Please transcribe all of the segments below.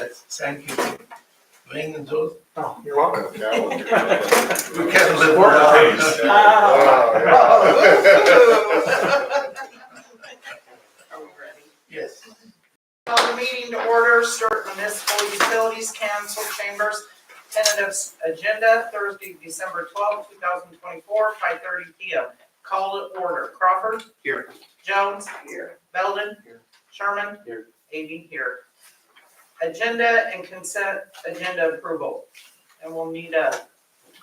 Yes, thank you. Ring and those. Oh, you're welcome. We can't live Support without the this. Are we ready? Yes. Call the meeting to order. Stuart Municipal Utilities Council Chambers tentative agenda Thursday, December 12, 2024, 5:30 p.m. Call it order. Crawford? Here. Jones? Here. Belden? Here. Sherman? Here. 80 here. Agenda and consent agenda approval. And we'll need a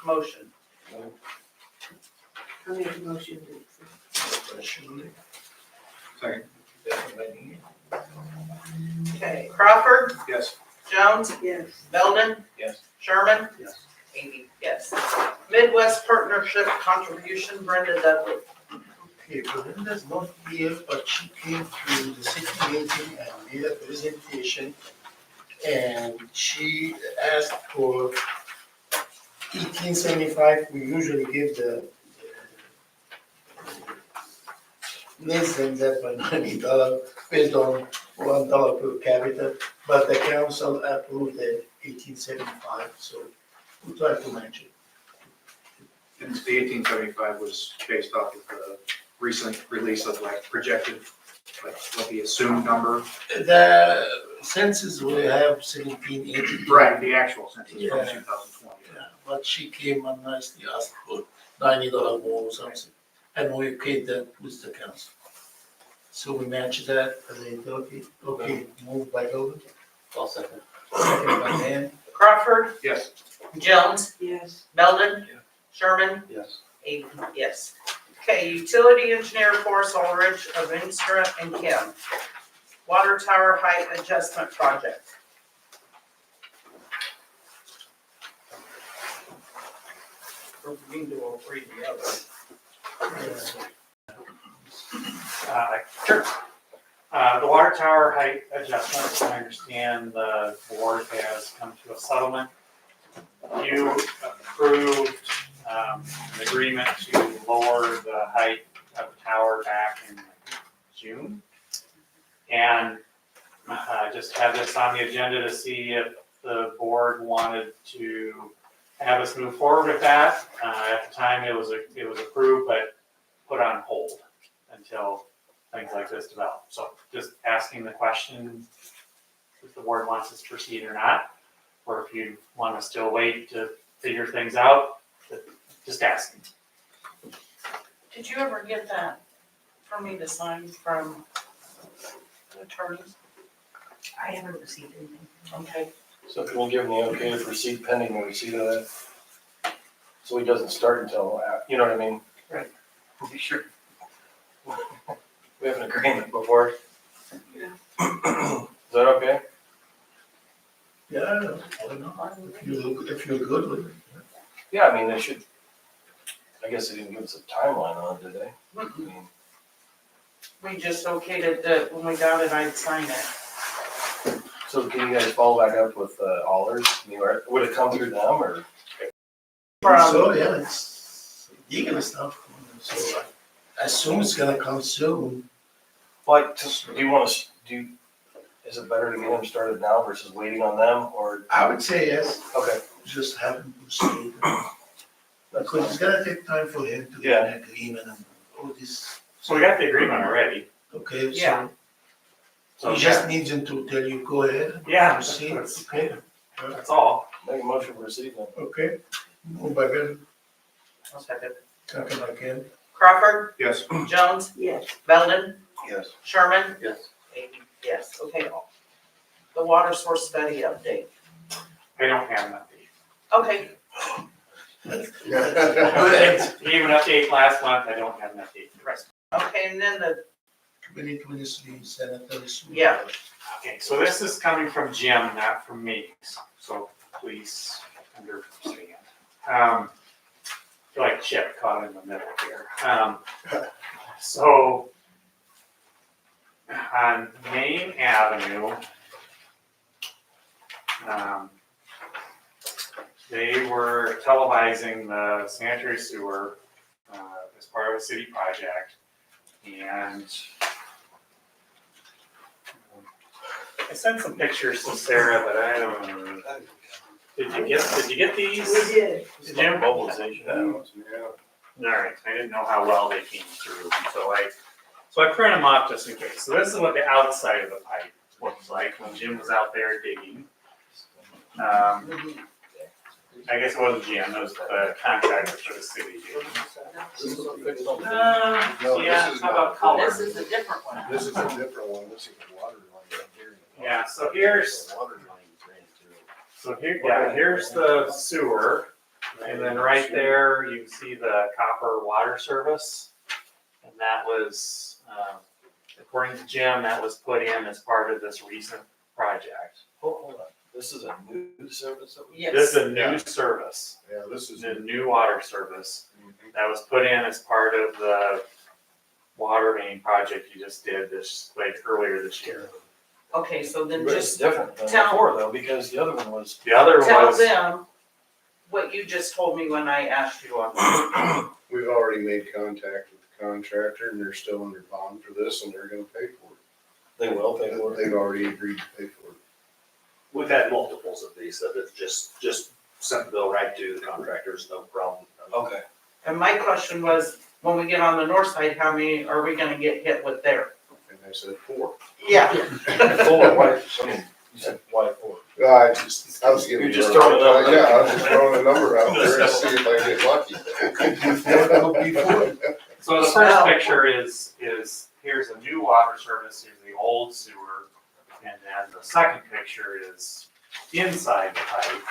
motion. I make a motion to Second. Okay, Crawford? Yes. Jones? yes. Belden? Yes. Sherman? Yes. 80, yes. Midwest Partnership contribution, Brenda Dudley. Okay, Belinda's not here, but she came to the city meeting and made a presentation. And she asked for 1875. We usually give the less than that by $90 based on $1 per capita. But the council approved the 1875, so we try to match it. And the 1875 was based off of the recent release of like projected, like what the assumed number. The census we have 1780. Right, the actual census from Yeah. 2020. Yeah, but she came and nicely asked for $90 more or something, and we paid that with the council. So we matched that, and they said, okay, moved by Logan. I'll second. Second by Dan. Crawford? Yes. Jones? Yes. Belden? Yeah. Sherman? Yes. 80, yes. Okay, utility engineer Forrest Ulrich of Instra and Kim. Water tower height adjustment project. Or we can do all three together. Sure. The water tower height adjustment, I understand the board has come to a settlement. You approved an agreement to lower the height of the tower back in June. And just have this on the agenda to see if the board wanted to have us move forward with that. At the time, it was approved, but put on hold until things like this develop. So just asking the question if the board wants us to proceed or not, or if you want to still wait to figure things out, just asking. Did you ever get that for me to sign from the attorneys? I haven't received anything. Okay. So can we give him the okay to proceed pending the receipt of that? So he doesn't start until, you know what I mean? Right. Be sure. We have an agreement before. Yeah. Is that okay? Yeah, why not? If you're good with it. Yeah, I mean, they should, I guess they didn't give us a timeline on it, did they? I mean, We just okayed it that when we got it, I'd sign it. so can you guys follow back up with Allers? I mean, would it come through them or? So, yeah, it's legal stuff, so I assume it's gonna come soon. Like, do you want to, is it better to get him started now versus waiting on them or? I would say yes, Okay. just have him proceed. Because it's gonna take time for him to get an agreement and all this. So we got the agreement already. Okay, Yeah. so he just needs him to tell you, go ahead. Yeah, Proceed, that's, okay, that's all. Make a motion to proceed then. okay. Move by Ben, I'll second. second by Ken. Crawford? Yes. Jones? Yes. Belden? Yes. Sherman? Yes. 80, yes. Okay. The water source study update. I don't have an Okay. update. Even update last month, I don't have an update for the rest. Okay, and then the, 2023 sanitary sewer. Yeah. Okay, so this is coming from Jim, not from me, so please understand. I feel like Chip caught in the middle here. So on Main Avenue, they were televising the sanitary sewer as part of a city project, and I sent some pictures to Sarah, but I don't, did you get these? We did. Did you? Mobilization. All right, I didn't know how well they came through, so I print them off just in case. So this is what the outside of the pipe looks like when Jim was out there digging. I guess it wasn't Jim, it was the contractor for the city. Yeah, how about color? This is a different one. This is a different one, this is the water line right here. Yeah, so here's, Water line ran through. so here, yeah, here's the sewer. And then right there, you can see the copper water service. And that was, according to Jim, that was put in as part of this recent project. Hold on, this is a new service that we. This is Yes. a new service, Yeah, this is. the new water service that was put in as part of the water main project you just did this, like earlier this year. Okay, so then But it's just different than tell- before though, because the other one was. The other tell was, them what you just told me when I asked you on. We've already made contact with the contractor and they're still under bond for this and they're gonna pay for They will pay for it. it. They've already agreed to pay for it. We've had multiples of these, that it's just sent the bill right to the contractors, no problem. Okay. And my question was, when we get on the north side, how many are we gonna get hit with there? And I said, 4. Yeah. Four, why, I mean, you said why four? I was giving. You're just you a throwing a hard time. number. Yeah, I was just throwing a number out there to see if I get lucky. so the first picture is, here's a new water service, here's the old sewer. And then the second picture is inside the pipe.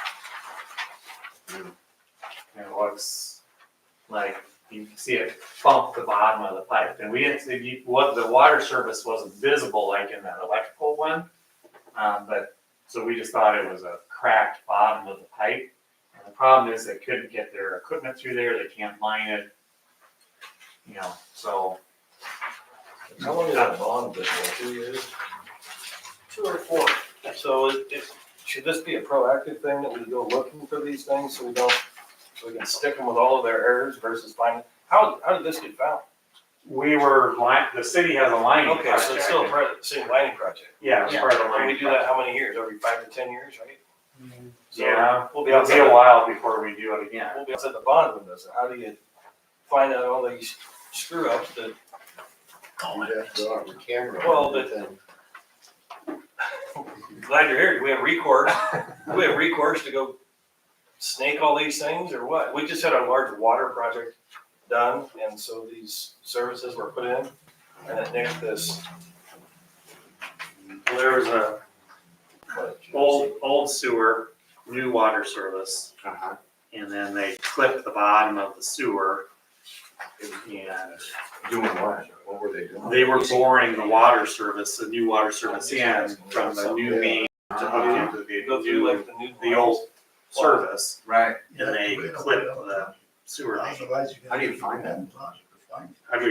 And it looks like, you can see it bump the bottom of the pipe. And we didn't see, what, the water service wasn't visible like in that electrical one. But, so we just thought it was a cracked bottom of the pipe. And the problem is they couldn't get their equipment through there, they can't line it. You know, so. How long is that bond good for, 2 years? 2 or 4. So should this be a proactive thing that we go looking for these things so we can stick them with all of their errors versus finding, how did this get found? The city has a lining Okay, project. so it's still part of the same lining project. Yeah, it's part of the And lining we do that how many years? Every 5 to 10 years, right? So Yeah, We'll be it'll be outside, a while before we do it again. we'll be outside the bond window, so how do you find out all these screw ups that, You'd have to go out with the camera. Well, but- glad you're here, do we have recourse? Do we have recourse to go snake all these things or what? We just had a large water project done and so these services were put in and it nicked this. Well, there was a old sewer, new water service, and then they clipped the bottom of the sewer. And Doing what? What were they doing? they were boring the water service, the new water service in from the new main to hook into Go through the like the new. the old service, Right. and they clipped the sewer main. How do you find that?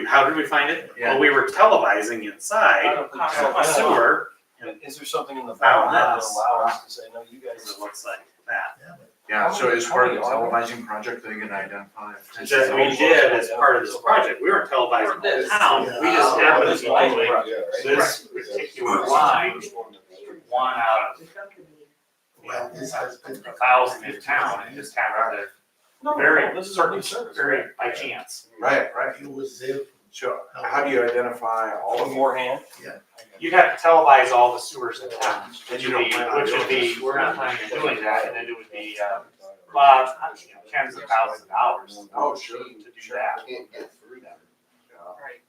How did we find it? Yeah. Well, we were televising inside a sewer, and Is there something in the bond that would allow us to say, no, you guys, it looks like that. Yeah, so as How part of many- the televising project, they're gonna identify. That we did as part of this project, we weren't televising the town, we just happened to be doing this particular line, one out of Well, this has been. 1,000 in town, and just happened to, no, very, this is our new service. very by chance. Right, right. It was there. So how do you identify all of them? Beforehand. You'd have to televise all the sewers in town, And you don't plan on which would doing be, we're not planning on doing that, and then it would be, tens of thousands of dollars. Oh, sure. To do that. Can't get through that. Right.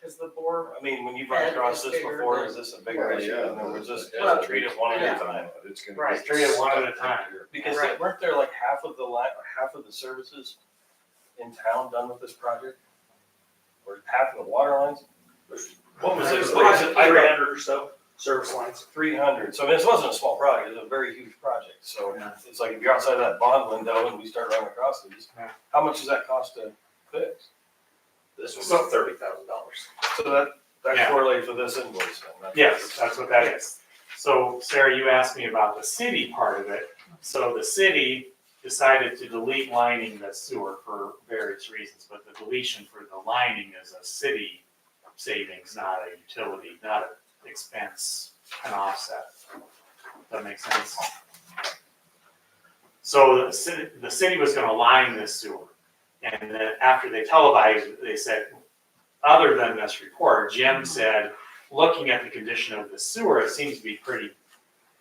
Cause the board, I mean, when you've run across this before, is this a bigger Well, issue? yeah. And then was this Well, just treated one at yeah. a time? It's gonna Right. get- Treated one at a time. Because Right. weren't there like half of the services in town done with this project? Or half of the water lines? What was it? What was it? I read or so service lines. 300. So I mean, this wasn't a small project, it was a very huge project. So Yeah. it's like if you're outside that bond window and we start running across these, Yeah. how much does that cost to fix? This was So- $30,000. So that Yeah. correlates with this invoice then? That's- Yes, that's what that is. So Sarah, you asked me about the city part of it. So the city decided to delete lining the sewer for various reasons, but the deletion for the lining is a city savings, not a utility, not expense an offset. That makes sense? So the city was gonna line this sewer. And then after they televised it, they said, other than this report, Jim said, looking at the condition of the sewer, it seems to be pretty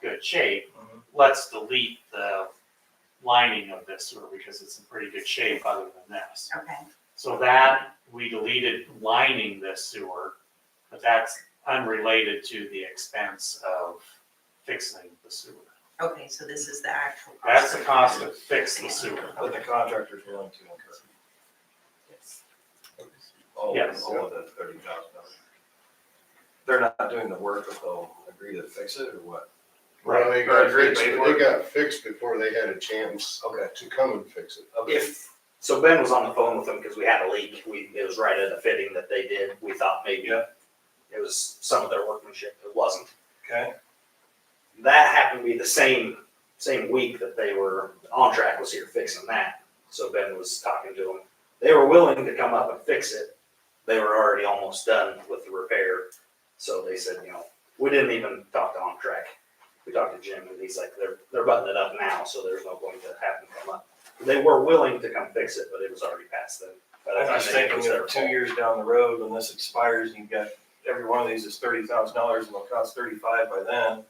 good shape. Let's delete the lining of this sewer because it's in pretty good shape other than this. Okay, So that, we deleted lining this sewer, but that's unrelated to the expense of fixing the sewer. okay, so this is the actual. That's the cost to fix the sewer. But the contractor's willing to incur Yes. all of the $30,000. They're not doing the work, but they'll agree to fix it or what? Well, they Or got agree to fixed, pay for they it? got fixed before they had a chance Okay. to come and fix it. Okay. So Ben was on the phone with them because we had a leak. It was right at a fitting that they did. We thought maybe Yeah. it was some of their workmanship. It wasn't. Okay. That happened to be the same week that they were, on track was here fixing that. So Ben was talking to them. They were willing to come up and fix it. They were already almost done with the repair. So they said, we didn't even talk to on track. We talked to Jim and he's like, they're buttoning it up now, so there's no going to have them come up. They were willing to come fix it, but it was already past them. By the I'm time just they- it thinking was their that 2 fault. years down the road, when this expires, and you've got, every one of these is $30,000 and it'll cost 35 by then.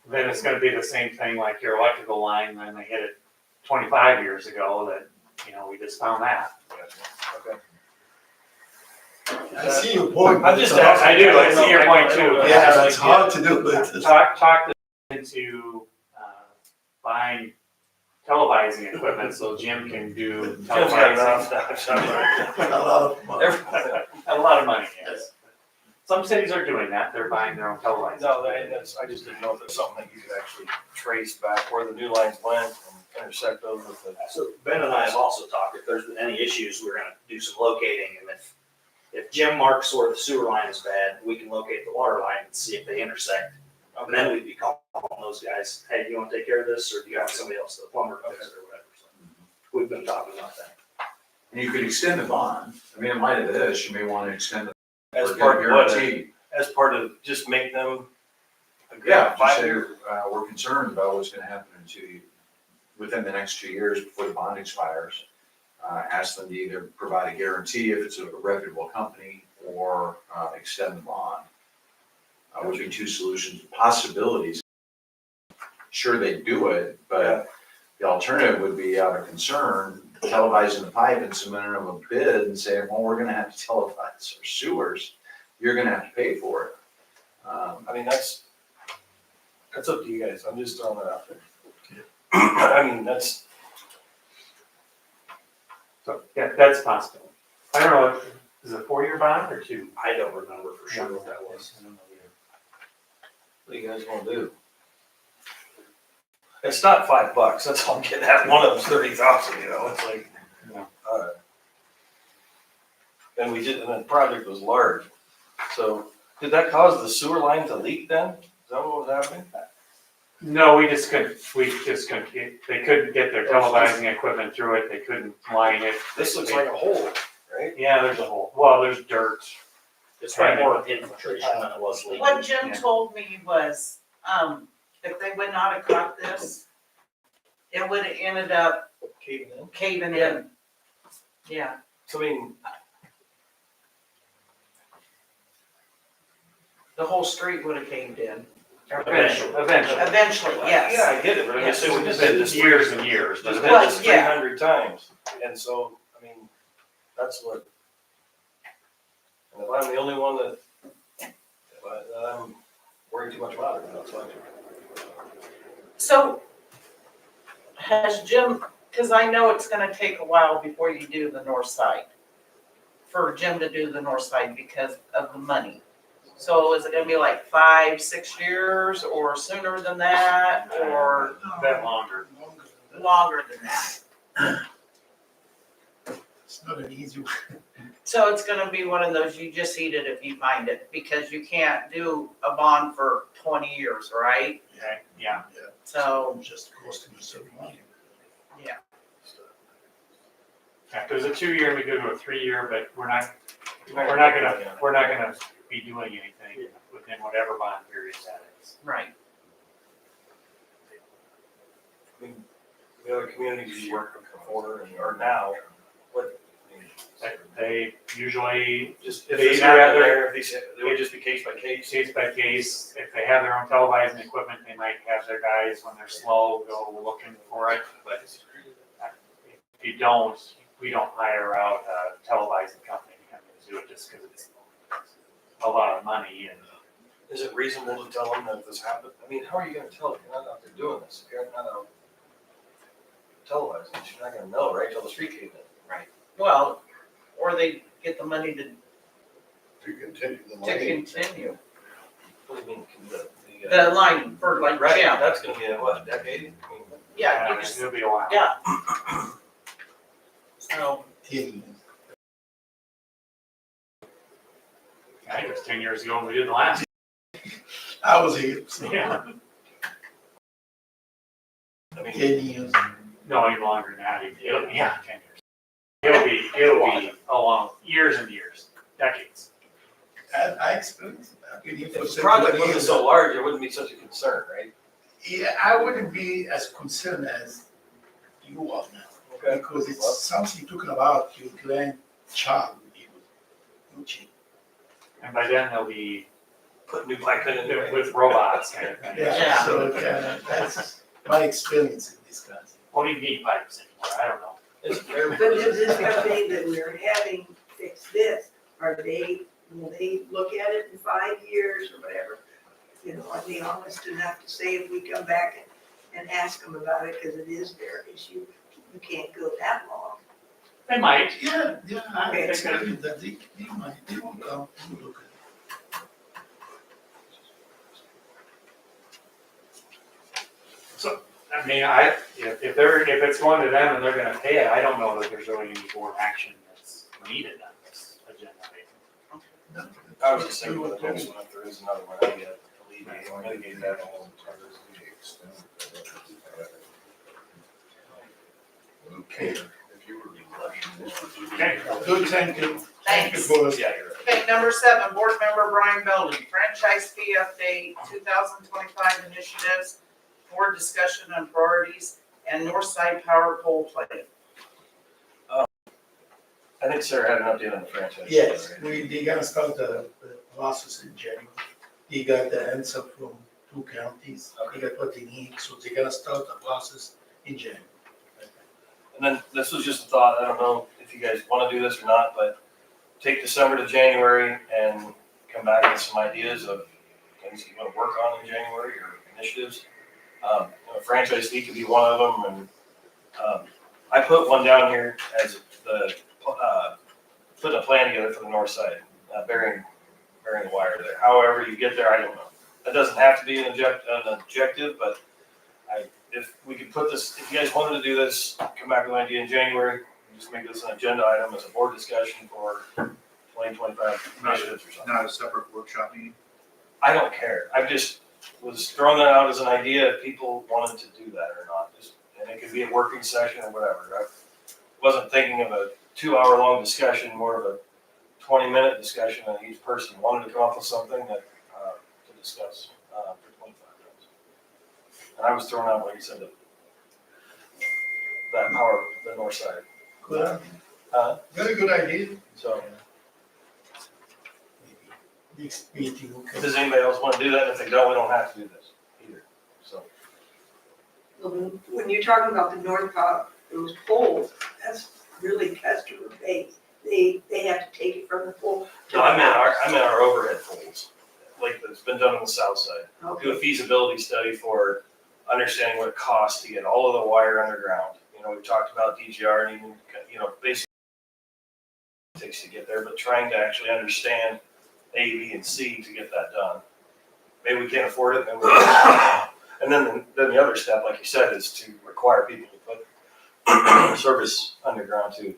Then it's gonna be the same thing like your electrical line, when they hit it 25 years ago, that, we just found that. Okay. I see your point. I'm just but it's I do, I see your point too. hard- Yeah, it's hard to do, but it's Talk them into buying televising equipment so Jim can do Jim's got enough televising. now. a lot of money. Everybody- A lot of money, yes. Some cities are doing that, they're buying their own televising. No, I just didn't know if there's something that you could actually trace back where the new lines went and intersect those with the. So Ben and I have also talked, if there's any issues, we're gonna do some locating, and if Jim marks where the sewer line is bad, we can locate the water line and see if they intersect. And then we'd be calling those guys, hey, do you wanna take care of this, or do you want somebody else, the plumber, to fix it or whatever, so. We've been talking about that. And you could extend the bond. I mean, in light of this, you may want to extend the. As or get part a of what, guarantee. as part of, just make them agree Yeah, on just say, 5 years. we're concerned about what's gonna happen within the next 2 years before the bond expires. Ask them to either provide a guarantee if it's a reputable company or extend the bond. Would be two solutions, possibilities. Sure, they do it, but the alternative would be out of concern, televising the pipe and submitting them a bid and saying, well, we're gonna have to televise our sewers. You're gonna have to pay for it. I mean, that's up to you guys, I'm just throwing it out there. I mean, that's, So, yeah, that's possible. I don't know, is it a 4-year bond or 2? I don't remember for sure what that was. I don't know either. what do you guys wanna do? It's not $5, that's all I'm getting at, one of them's 30,000, it's like. Yeah. And the project was large, so, did that cause the sewer line to leak then? Is that what was happening? No, we just couldn't, they couldn't get their televising equipment through it, they couldn't line it. This looks like a hole, right? Yeah, there's a hole, well, there's dirt. It's probably more infiltration than it was leaking. What Jim Yeah. told me was, if they would not have caught this, it would have ended up Caving in. caving in. Yeah, So I mean, the whole street would have caved in. Eventually. Eventually, yes. yeah, I get it, but I'm just saying, we just did this Years and years, Just but did Well, this yeah. 300 times, and so, I mean, that's what. And if I'm the only one that I'm worried too much about it, that's fine. So, has Jim, because I know it's gonna take a while before you do the north side, for Jim to do the north side because of the money. So is it gonna be like 5-6 years, or sooner than that, or a bit longer. longer than that? It's not an easy one. So it's gonna be one of those, you just eat it if you find it, because you can't do a bond for 20 years, right? Okay, yeah. So, Just costing a certain money. yeah. If there's a 2-year, we go to a 3-year, but we're not gonna be doing anything within whatever bond period that is. Right. I mean, the other communities you work before and are now, what, I mean, They usually, just, if They it's have out their- there, if these, it would just be case by case. case by case, if they have their own televising equipment, they might have their guys, when they're slow, go looking for it, but if you don't, we don't hire out a televising company to come in and do it just because it's a lot of money and Is it reasonable to tell them that this happened? I mean, how are you gonna tell if you're not out there doing this? If you're not out televising, you're not gonna know, right, till the street came in. Well, or they get the money to To continue the line. continue. What do you mean, The line for like Right, Jim. that's gonna be a, what, decade? I mean, Yeah, you just, it'll be a while. yeah. So, 10 years. I think it was 10 years ago when we did the last. I was here, so Yeah. I mean, 10 years. No, even longer than that. Yeah, 10 years. It'll be a long, years and years, decades. I experienced it. I've been here for if the 71 project wasn't years. so large, it wouldn't be such a concern, right? Yeah, I wouldn't be as concerned as you are now, Okay. because it's something talking about your grandchild, no change. And by then they'll be Put new pipe in it. with robots kind of thing. Yeah. So that's my experience in this class. Won't even need pipes anymore, I don't know. It's very. But does this company that we're having fix this, will they look at it in 5 years or whatever? You know, are they honest enough to say if we come back and ask them about it, because it is their issue, you can't go that long. They might. Yeah, I Okay. expect that they might, they will come, they will look at it. I mean, if it's going to them and they're gonna pay it, I don't know that there's really any board action that's needed on this agenda item. I was just thinking with the next one, if there is another one, I get mitigate that whole. Okay, If you were rushing this, would you? Okay. good, thank you. Thank you Thanks. for, Yeah, you're right. okay, number 7, board member Brian Belden, franchise fee update, 2025 initiatives, board discussion on priorities, and North Side Power Pole Play. I think Sarah had an update on the franchise. yes, they gonna start the process in January. They got the answer from 2 counties, they got what they need, so they're gonna start the process in January. And then this was just a thought, I don't know if you guys wanna do this or not, but take December to January and come back with some ideas of things you wanna work on in January or initiatives. Franchise fee could be one of them, and, I put one down here as the, putting a plan together for the north side, burying the wire there. However you get there, I don't know. That doesn't have to be an objective, but if we could put this, if you guys wanted to do this, come back with an idea in January, just make this an agenda item as a board discussion for 2025 initiatives or something. Not a separate workshop meeting. I don't care. I just was throwing that out as an idea if people wanted to do that or not. And it could be a working session or whatever. I wasn't thinking of a 2-hour-long discussion, more of a 20-minute discussion, and each person wanted to come up with something that, to discuss, for 25 minutes. And I was throwing out, like you said, that power, the north side. Good, very good idea. So Maybe next meeting, okay. does anybody else want to do that? If they don't, we don't have to do this either. So. When you're talking about the North Pop, those poles, that's really customer based. They have to take it from the pole. No, I meant our overhead poles, like that's been done on the south side. Do a feasibility study for understanding what it costs to get all of the wire underground. You know, we talked about DGR and even, basically what it takes to get there, but trying to actually understand A, B, and C to get that done. Maybe we can't afford it, then and then the other step, like you said, is to require people to put service underground too.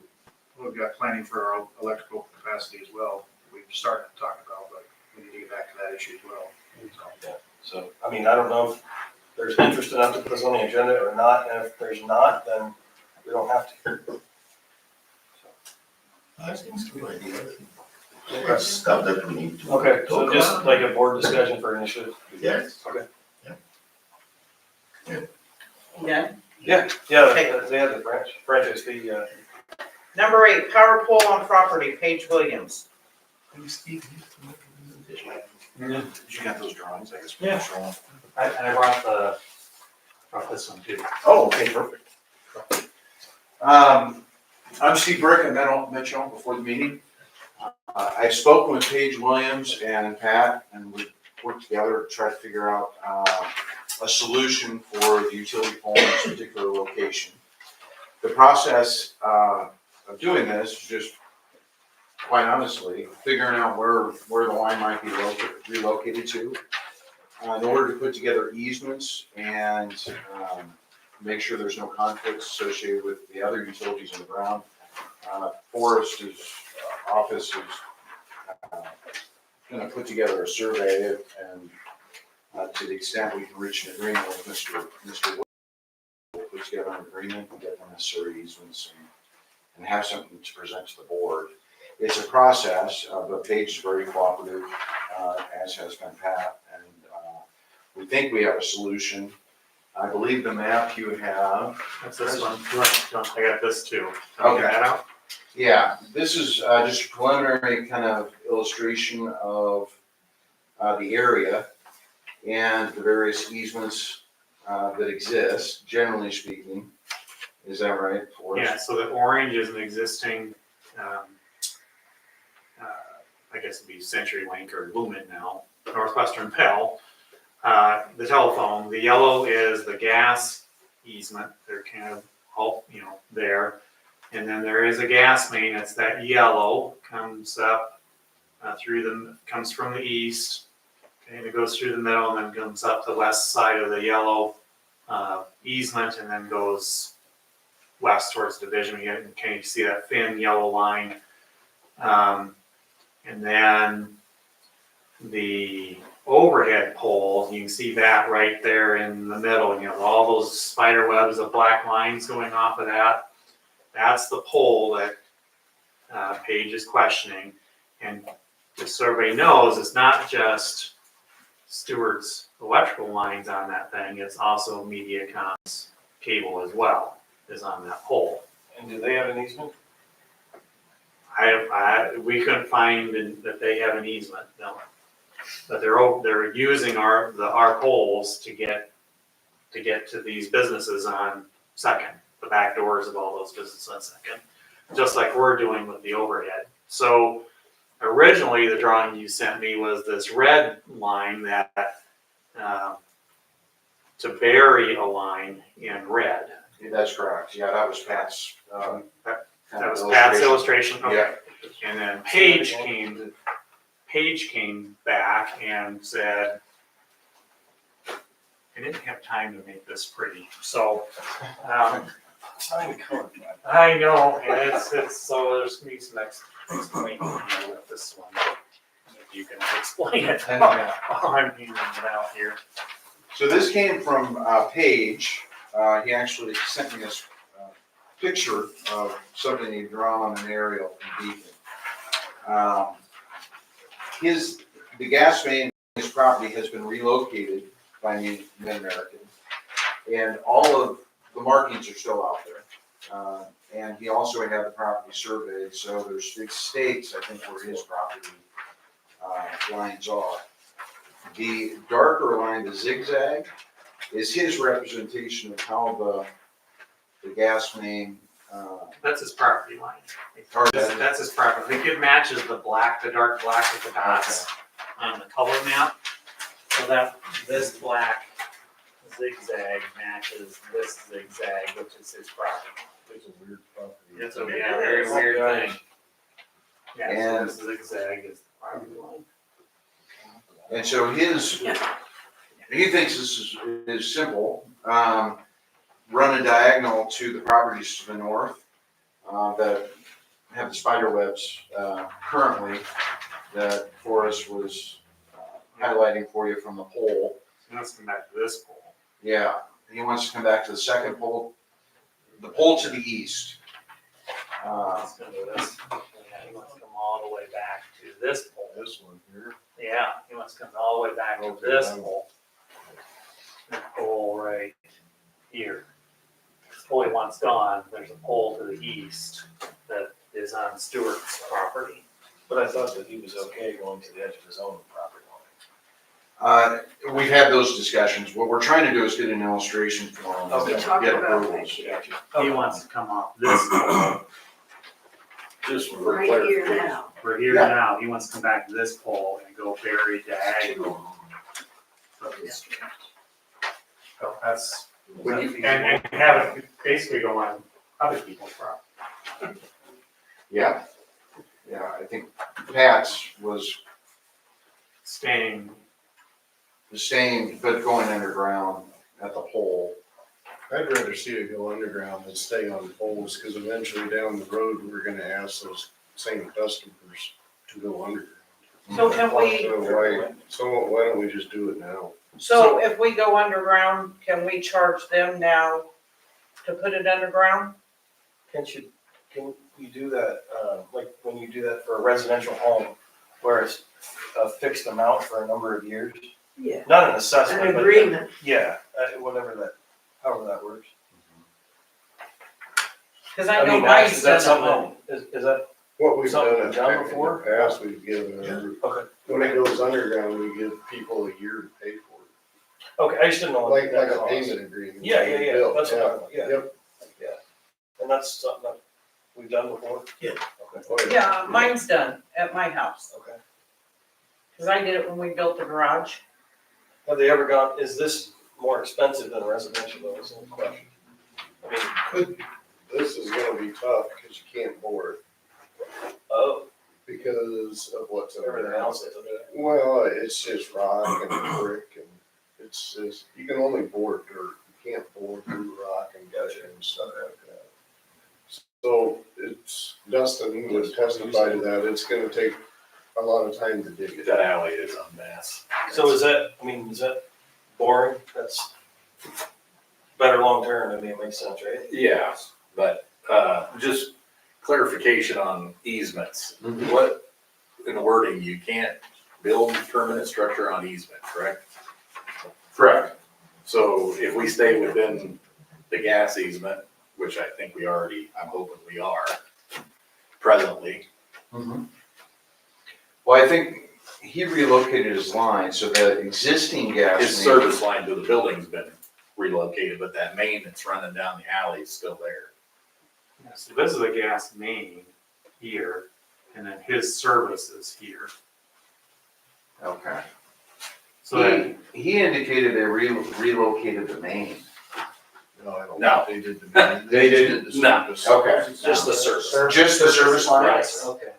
We've got planning for our electrical capacity as well. We've started to talk about, but we need to get back to that issue as well. Yeah. So, I mean, I don't know if there's interest enough to put this on the agenda or not, and if there's not, then we don't have to. I think it's a good idea. It's stuff that we need to. Okay, so talk just about. like a board discussion for initiative? Yes. Okay. Yeah. Yeah, they have the franchise fee, Number 8, power pole on property, Paige Williams. Steve needs to make a presentation. You got those drawings, I guess. Yeah. I brought this one too. Oh, okay, perfect. I'm Steve Brick, I met y'all before the meeting. I've spoken with Paige Williams and Pat, and we've worked together to try to figure out a solution for the utility pole in this particular location. The process of doing this is just, quite honestly, figuring out where the line might be relocated to. In order to put together easements and make sure there's no conflicts associated with the other utilities in the ground. Forest's office is gonna put together a survey and to the extent we can reach an agreement with Mr. Wood, we'll put together an agreement and get the necessary easements and have something to present to the board. It's a process, but Paige is very cooperative, as has been Pat, and we think we have a solution. I believe the map you have. That's this one. I got this too. Okay. That out? Yeah, this is just a preliminary kind of illustration of the area and the various easements that exist, generally speaking. Is that right, Forrest? Yeah, so the orange is an existing, I guess it'd be CenturyLink or Lumen now, Northwestern Pell. The telephone, the yellow is the gas easement, they're kind of all, there. And then there is a gas main, it's that yellow, comes up comes from the east, okay, and it goes through the middle and then comes up the west side of the yellow easement and then goes west towards Division. You can see that thin yellow line. And then the overhead pole, you can see that right there in the middle, and all those spider webs of black lines going off of that. That's the pole that Paige is questioning. And just so everybody knows, it's not just Stuart's electrical lines on that thing, it's also MediaCom's cable as well is on that pole. and do they have an easement? We couldn't find that they have an easement, no. But they're using our poles to get to these businesses on Second, the back doors of all those businesses on Second, just like we're doing with the overhead. So originally, the drawing you sent me was this red line that to bury a line in red. That's correct. Yeah, that was Pat's. That was Pat's illustration. Okay. Yeah. And then Paige came back and said, I didn't have time to make this pretty, so, I know, and it's, so there's gonna be some explaining with this one. If you can explain it, while I'm handing it out here. So this came from Paige. He actually sent me this picture of something he'd drawn on an aerial in Beacon. The gas main, his property has been relocated by Mid-American, and all of the markings are still out there. And he also had the property surveyed, so there's big stakes, I think, where his property lines are. The darker line, the zigzag, is his representation of how the gas main. That's his property line. Or That's his property. I think it matches the dark black with the dots on the color map. So that this black zigzag matches this zigzag, which is his property. It's a weird property. It's a very weird thing. Yeah, so this zigzag is the property line. And so he thinks this is simple. Run a diagonal to the properties to the north that have the spider webs currently that Forrest was highlighting for you from the pole. So let's come back to this pole. Yeah, he wants to come back to the second pole, the pole to the east. Let's go to this. Yeah, he wants to come all all the way back to this pole. This one here. Yeah, he wants to come all the way back to this pole. That pole right here. This pole he wants gone, there's a pole to the east that is on Stuart's property. But I thought that he was okay going to the edge of his own property line. We've had those discussions. What we're trying to do is get an illustration for them. Okay. We talked Get about approvals. He wants to come off this pole. Just for right here clarification. now. We're here Yeah. now, he wants to come back to this pole and go very diagonal. So that's, and have it basically go on other people's property. Yeah, yeah, I think Pat's was Staying, staying, but going underground at the pole. I'd rather see it go underground than stay on poles, because eventually down the road, we're gonna ask those same customers to go underground. So can we, So why don't we just do it now? so if we go underground, can we charge them now to put it underground? Can you do that, like when you do that for a residential home, where it's a fixed amount for a number of years? Yeah. Not an assessment, An but. agreement. Yeah, whatever that, however that works. Cause I know mean, mine's is that done something, is that, What we've Something done we've done in the before? past, we've given, okay, when it goes underground, we give people a year to pay for it. okay, I just didn't know. what Like that a cost. payment agreement. Yeah, Bill, that's what I'm talking about, Yep. And that's something that we've done before? Yeah. Okay, Oh, Yeah, mine's done at my house, okay. cause I did it when we built the garage. Have they ever gone, is this more expensive than residential though, is the question? I mean, This is gonna be tough, because you can't bore it, oh, because of what's everything underground. else is, Well, it's just rock and brick, and it's just, you can only bore dirt, you can't bore through rock and gutter and stuff like that. So it's, Dustin would testify to that, it's gonna take a lot of time to dig it. That alley is a mess. so is that, I mean, is that boring? That's better long-term, I mean, it makes sense, right? Yeah, but, just clarification on easements. Mhm. What, in the wording, you can't build permanent structure on easement, correct? Correct. So if we stay within the gas easement, which I think we already, I'm hoping we are presently. Well, I think he relocated his line, so the existing gas. His main- service line to the building's been relocated, but that main that's running down the alley is still there. Yeah, so this is a gas main here, and then his service is here. Okay. So that, He indicated they relocated the main. No, I don't No. think they did the. They didn't, the no. service. Okay. Just the service. Just the service line? Right.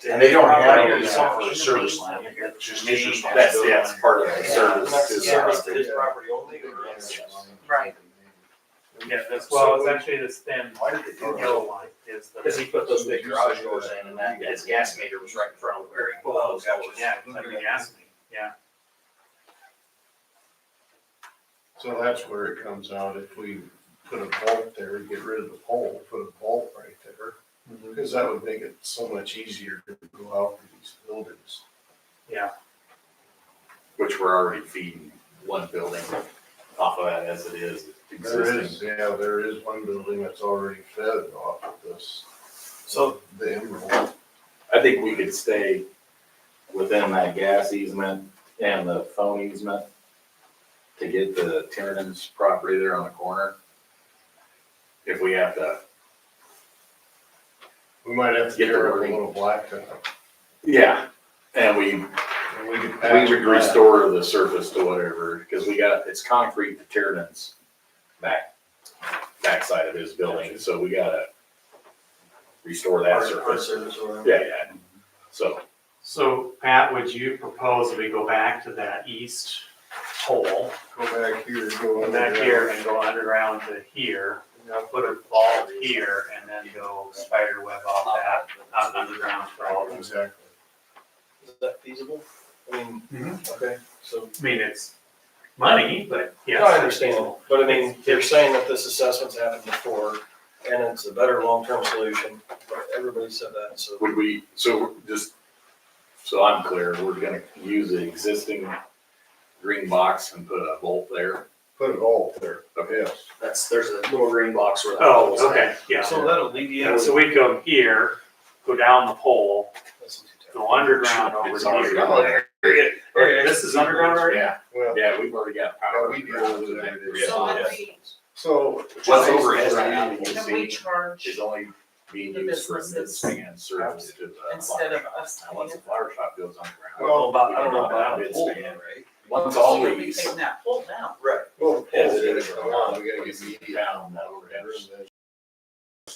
And they don't have Property any is for a not- service line, it's just his Main. That's, responsibility. yeah, it's part of the And service. that's the is- service to his property only, or? Right. yeah, that's, well, it's actually this thin yellow line is the. Because he put those big garage doors in, and that, his gas meter was right in front of where he was. Yeah, it's like a gas main, yeah. So that's where it comes out, if we put a vault there, get rid of the pole, put a vault right there. Because that would make it so much easier to go out to these buildings. Which we're already feeding one building off of that as it is There existing. is, yeah, there is one building that's already fed off of this. So, The Emerald. I think we could stay within that gas easement and the phone easement to get the Tiernan's property there on the corner. If we have to, We might have to Get the tear up a wording. little blacktop. yeah, and we And we could patch would it back. restore the surface to whatever, because we got, it's concrete to Tiernan's backside of his building, so we gotta restore that Our surface. service or whatever. Yeah, so, So Pat, would you propose that we go back to that east pole, Go back here, go go back here and go underground to here, put a vault here, and then go spider web off that, out underground for all of them? Exactly. Is that feasible? I mean, Mhm. okay, so. I mean, it's money, but yes. No, I understand, but I mean, you're saying that this assessment's happened before, and it's a better long-term solution, but everybody said that, so. would we, so just So I'm clear, we're gonna use the existing green box and put a bolt there. Put it all there, Okay. yes. There's a little green box where that Oh, pole's at. okay, yeah. So that'll alleviate. And so we'd go here, go down the pole, go underground over It's already here. on there. This is underground already? Yeah, Well, yeah, we've already got power. Yeah, we deal with it every day. So Yeah. then we, so. What's overhead right now, you can we see, charge is only being the used for businesses mid-span service to the. instead of flower shop. us Now, once the paying? flower shop goes underground. Well, I don't know about the pole, mid-span. right? Once all We'll be these. taking that pole down. Right. Well, the As pole's it gonna is come now, on, we gotta get it's media. down that overhead.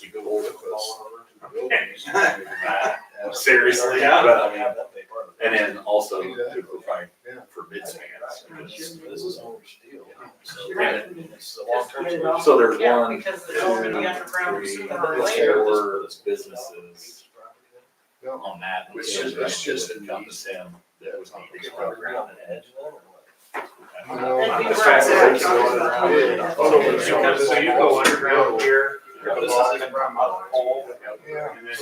You go Hold over it, this. buildings. Seriously, Yeah. but I mean, and then also to provide Yeah. for mid-spans. This is over steel. So Right. it's a long-term Get it solution. So there's Yeah, one, because it's all gonna be two, underground three, sooner or later. four businesses No, on that. It's just an Encompass him that was needing underground and edge. No. That'd be As fast as right. they can go underground. Yeah. So you go underground here, Yeah, this is the pole. Yeah. and then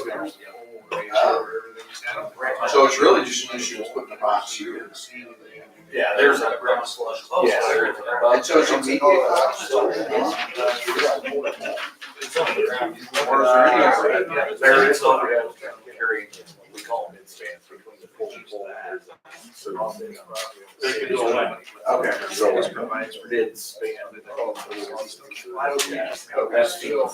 So it's really just an issue of putting the box here. Yeah, there's a. ground slush. Yeah, there's And so it's immediate cost. It's on the ground. There is overhead carrying, we call them mid-spans between the pole and pole. There's a certain- they could go away. Okay, so This provides for mid-span. That's still.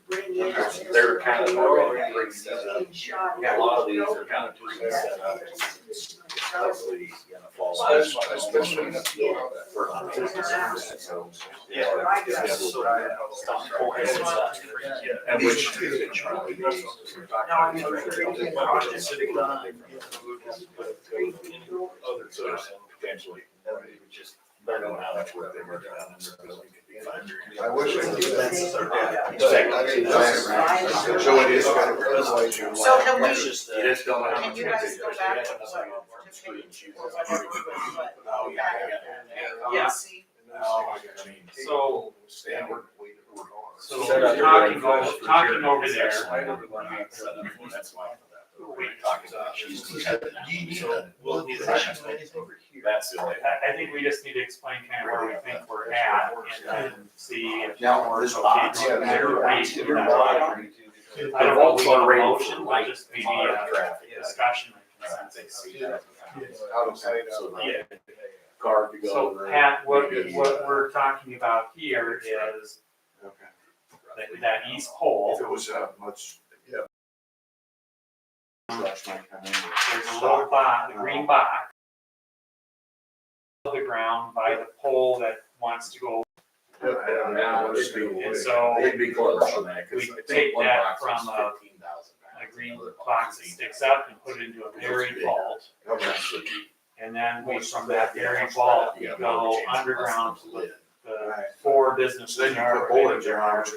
Bring in. They're kind of already pre-set up. Shot. Yeah, a lot of these are kind of pre-set up. Hopefully, gonna fall. Especially in the- For businesses, so. Yeah. And which. So potentially, just, don't know how much work they were doing. I wish I could. Exactly. So it is kind of otherwise you're So like- can we, You just don't know how can much you work guys they go do. back Yeah, to that's what, why to screen page shoot. or whatever, but, Oh, yeah, yeah, see, I mean, So- Stand where we were. So Set up talking your over, talking over there. That's why. We talking about. Do you need a, We'll need a position section or anything? over here. That's the only. I think we just need to explain kind of where we think we're at and then see if. Now, this box, Yeah, they're- I don't know, if we need a motion, but just maybe a discussion and consensus. Out of sight, out of Yeah. Car to go So over. Pat, what we're talking about here is that east pole, If it was much, yeah. there's a little box, the green box of the ground by the pole that wants to go. And so It'd be close on that, cause we I think take one that box is from a 15,000 pounds. green box that sticks up and put it into a buried vault. Okay. And then we, from that buried vault, we go underground to the four businesses that are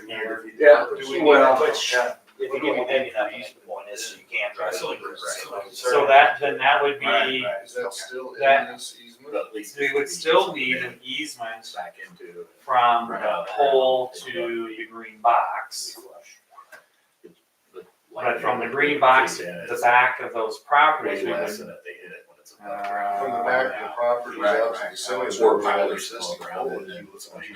here. Yeah, Well, which, if you give me heavy enough, the point is, you can't drive over. So that, then that would be, Is that still in That- this easement? At least we would still need an easement back into. from the pole to the green box. But from the green box to the back of those properties, we Less than would. if they hit it when it's above ground. From the back of the property out to the cemetery. Or pilers all around it, and it's like,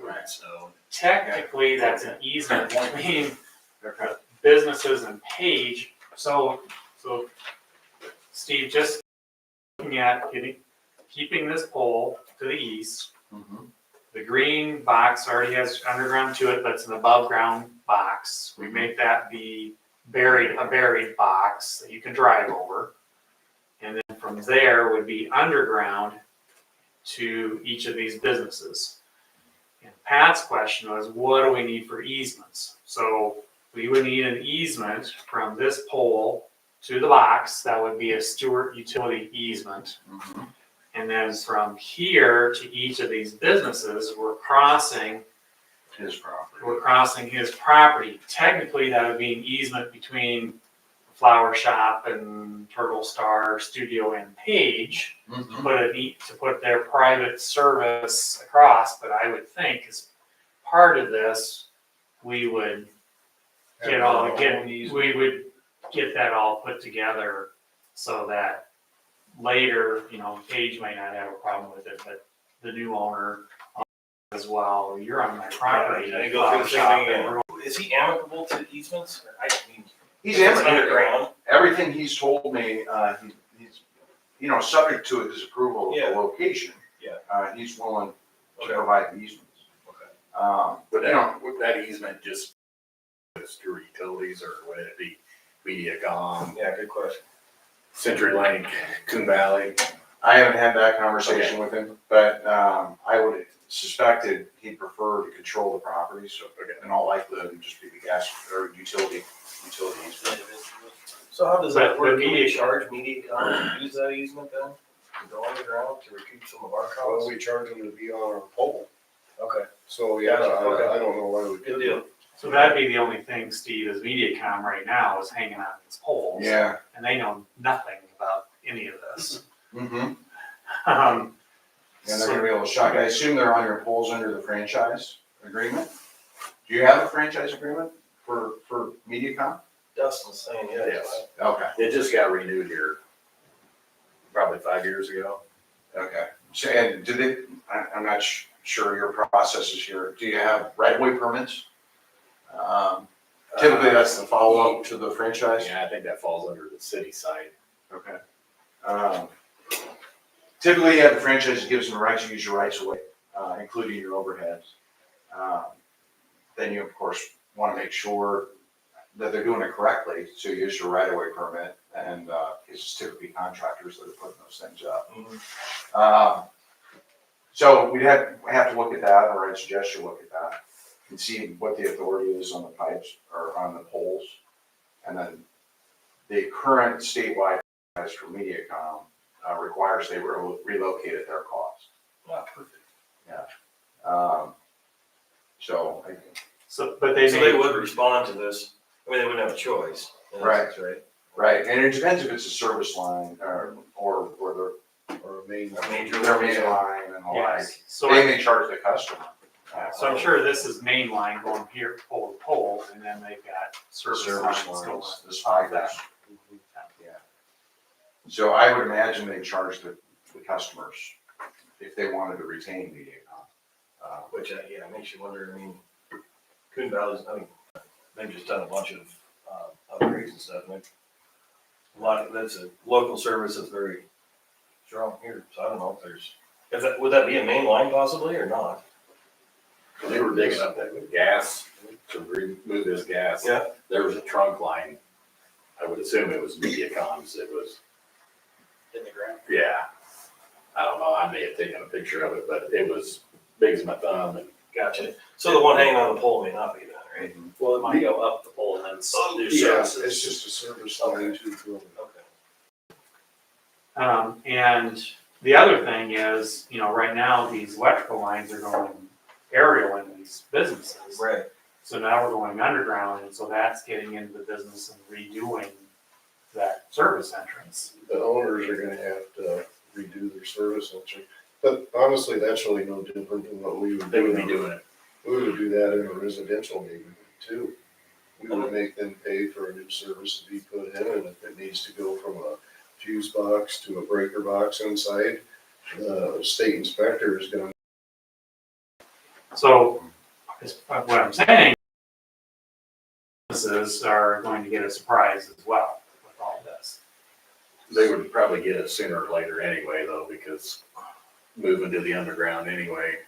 right, so. Technically, that's an easement between businesses and Page. So Steve, just looking at keeping this pole to the east. The green box already has underground to it, but it's an above ground box. We make that be a buried box that you can drive over. And then from there would be underground to each of these businesses. And Pat's question was, what do we need for easements? So we would need an easement from this pole to the box. That would be a Stuart utility easement. And then from here to each of these businesses, we're crossing His property. his property. Technically, that would be an easement between the flower shop and Turtle Star Studio and Page. To put their private service across, but I would think as part of this, we would we would get that all put together so that later, Paige might not have a problem with it, but the new owner as well, or you're on my property. Yeah, go through the same shop, thing and again. we're Is he amicable to easements? I mean, He's if it's underground. underground. Everything he's told me, he's, subject to his approval of Yeah. the location. Yeah. He's willing to Okay. provide the easements. Okay. Would that easement just Stuart Utilities, or would it be Mediacom, Yeah, good question. CenturyLink, Coon Valley? I haven't had that conversation with him, but, I would suspect that he'd prefer to control the property, so in all likelihood, it'd just be the gas or utilities. So how does that But work? the Can we Mediacom- charge Mediacom to use that easement then? To go underground to recoup some of our Well, costs? we charge them to be on our pole, Okay, so yeah, Gotcha, okay. I don't know why we good couldn't. deal. So that'd be the only thing, Steve, is Mediacom right now is hanging on these poles. Yeah. And they know nothing about any of this. Mm-hmm. Um, And they're gonna be able to shock, I assume they're on your poles under the franchise agreement? Do you have a franchise agreement for Mediacom? Dustin's saying, yeah. Yes. Okay. It just got renewed here probably 5 years ago. Okay, so, and do they, I'm not sure your process is here, do you have right-of-way permits? Typically, that's the follow-up to the franchise. Yeah, I think that falls under the city side. Okay. Typically, yeah, the franchise gives them the right to use your rights of way, including your overheads. Then you, of course, want to make sure that they're doing it correctly, so you use your right-of-way permit, and it's typically contractors that are putting those things up. So we'd have to look at that, or I'd suggest you look at that, and see what the authority is on the pipes, or on the poles. And then the current statewide price for Mediacom requires they relocate at their cost. Ah, perfect. But they So may. they would respond to this, I mean, they wouldn't have a choice. in Right. essence, Right? Right, and it depends if it's a service line, or Or a main. their main line and the like. Yes, so, They may charge the customer. so I'm sure this is main line going here, pole to pole, and then they've got service lines going. the spiders. Yeah. So I would imagine they charge the customers if they wanted to retain Mediacom. Which, yeah, makes you wonder, I mean, Coon Valley's, I mean, they've just done a bunch of upgrades and stuff, and that's a local service that's very strong here, so I don't know if there's, would that be a main line possibly, or not? When they were digging up that with gas, to remove this gas. Yeah. There was a trunk line. I would assume it was Mediacom's. It was, In the ground. yeah. I don't know, I may have taken a picture of it, but it was big as my thumb, and Gotcha. So the one hanging on the pole may not be that, right? Well, it might go up the pole and then do Yeah, services. it's just a service line to the building. Okay. And the other thing is, right now, these electrical lines are going aerial in these businesses. Right. So now we're going underground, and so that's getting into the business and redoing that service entrance. The owners are gonna have to redo their service entry. But honestly, that's really no different than what we would do. they would be doing it. We would do that in a residential neighborhood too. We would make them pay for a new service to be put in, and if it needs to go from a fuse box to a breaker box inside, the state inspector is gonna. So, what I'm saying, businesses are going to get a surprise as well with all this. They would probably get it sooner or later anyway, though, because moving to the underground anyway.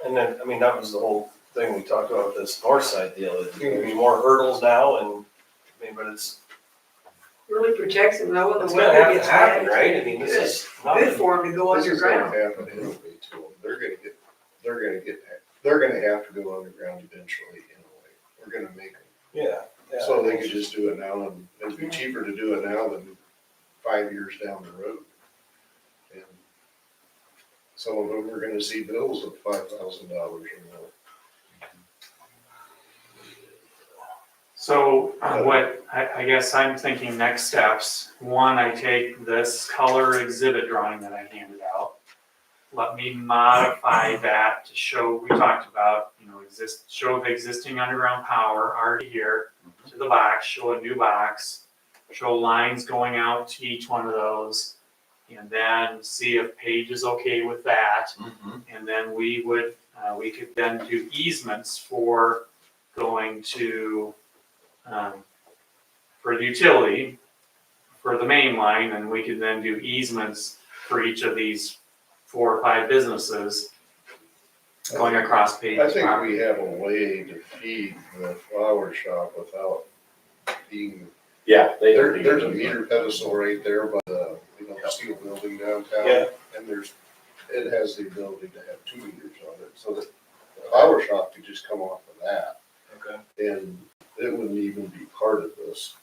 And then, I mean, that was the whole thing we talked about with this north side deal, there's gonna be more hurdles now, and, I mean, but it's Really protects them though when it's the gonna weather have gets to happen, bad. right? I mean, this is not. Good for them to go This is gonna underground. happen anyway to them. They're gonna have to go underground eventually anyway. We're gonna make them. Yeah. So they could just do it now, and it'd be cheaper to do it now than 5 years down the road. And some of them are gonna see bills of $5,000 or more. So what, I guess I'm thinking next steps, one, I take this color exhibit drawing that I handed out. Let me modify that to show, we talked about, show the existing underground power already here. to the box, show a new box, show lines going out to each one of those, and then see if Paige is okay with that. And then we could then do easements for going to, for the utility, for the main line, and we could then do easements for each of these 4 or 5 businesses going across I Paige's think property. we have a way to feed the flower shop without being, Yeah, there's a meter pedestal right there by the, steel building downtown. Yeah. And it has the ability to have 2 meters on it, so that the flower shop could just come off of that. Okay. And it wouldn't even be part of this.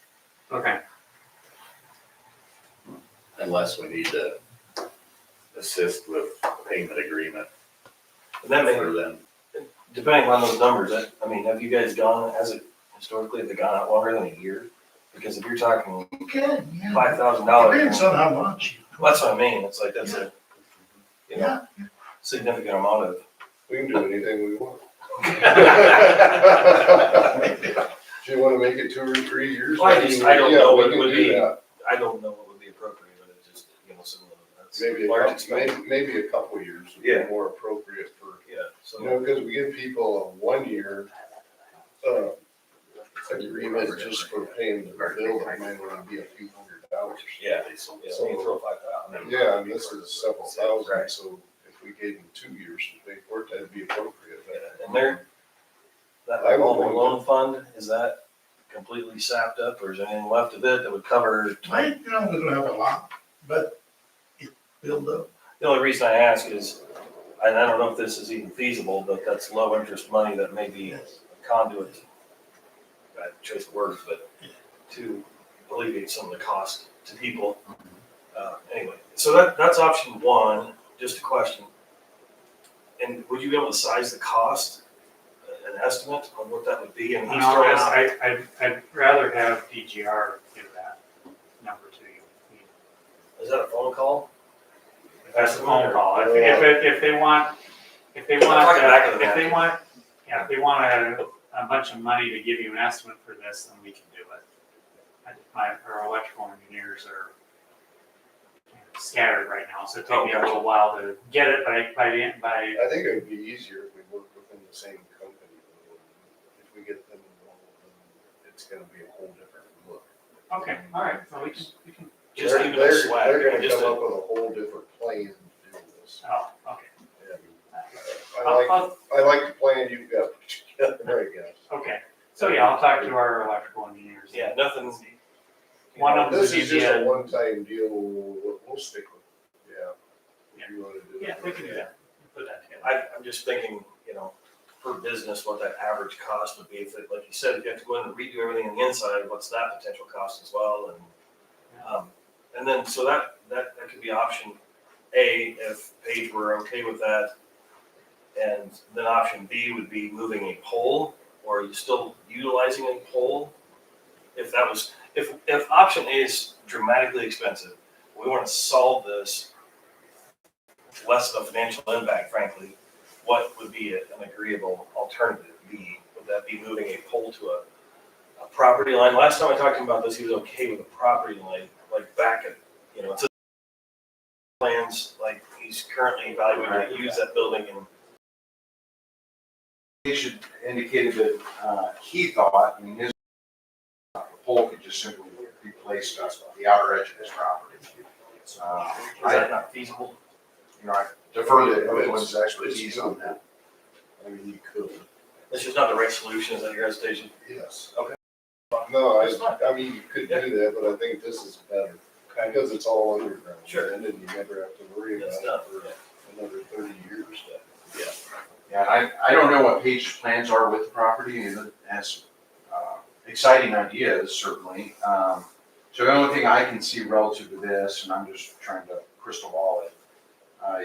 Okay, Unless we need to assist with payment agreement And that may, for them. depending on those numbers, I mean, have you guys gone, has it historically, have they gone out longer than a year? Because if you're talking You can, yeah. $5,000. Depends on how much. Well, that's what I mean, it's like, that's a, you know, Yeah. significant amount of. We can do anything we want. Do you wanna make it 2 or 3 years? Well, I don't know what it we can would do be. that. I don't know what would be appropriate, but it's just, some of that's Maybe large a expense. couple, maybe a couple years would be Yeah. more appropriate for, Yeah, so. because we give people a 1 year, agreement just for paying the bill, that might only be a few $100. Yeah, so you throw 5,000. Yeah, and this is several thousand, Right. so if we gave them 2 years to pay for it, that'd be appropriate. Yeah, and that I would revolving think loan fund, is that completely sapped up, or is there anything left of it that would cover? I, we don't have a lot, but it build up. The only reason I ask is, and I don't know if this is even feasible, but that's low interest money that may be a conduit, bad choice of words, but to alleviate some of the cost to people. Anyway, so that's option 1, just a question. And would you be able to size the cost, an estimate on what that would be? And he's no, throwing out, I'd rather have DGR give that number to you. is that a phone call? That's the phone call. If they want, talking back of the if they napkin. want, yeah, if they want a bunch of money to give you an estimate for this, then we can do it. Our electrical engineers are scattered right now, so it took me a little while to get it, by I think it would be easier if we work within the same company. If we get them involved, then it's gonna be a whole different look. okay, all right, so we can, Just They're- even a swag, They're gonna just come a, up with a whole different plan to do this. oh, okay. And I like the plan you've got put together, I guess. Okay, so yeah, I'll talk to our electrical engineers. yeah, nothing. One of them This is is just a yeah, one-time deal, we'll stick with, if you wanna do it. yeah, we can do that, put that together. I'm just thinking, per business, what that average cost would be, if it, like you said, if you have to go in and redo everything on the inside, what's that potential cost as well, and then, so that could be option A, if Paige were okay with that. And then option B would be moving a pole, or are you still utilizing a pole? If option A is dramatically expensive, we wanna solve this, less of a financial impact, frankly, what would be an agreeable alternative? Would that be moving a pole to a property line? Last time I talked to him about this, he was okay with a property line, like back at, it's plans, like he's currently evaluating to use that building and. He should indicated that, he thought, his pole could just simply be placed on the outer edge of his property. Is that not feasible? I defer to everyone's expertise on that. I mean, you could, This is not the right solution, is that your hesitation? yes. Okay. No, I mean, you could do that, but I think this is better, because it's all underground. Sure. And then you never have to worry about That's it done, for another 30 years. Yeah, I don't know what Paige's plans are with the property, and it has exciting ideas, certainly. So the only thing I can see relative to this, and I'm just trying to crystal ball it,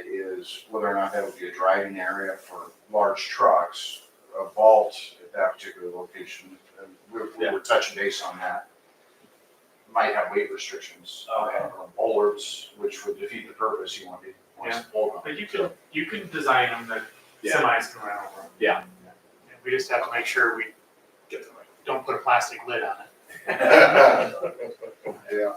is whether or not that would be a driving area for large trucks, a vault at that particular location. And we were touching base on that. Might have weight restrictions, on bollards, which would defeat the purpose. You want to pull them. But you can design them that Yeah. semis can run over them. Yeah. We just have to make sure we get them right. don't put a plastic lid on it. Yeah.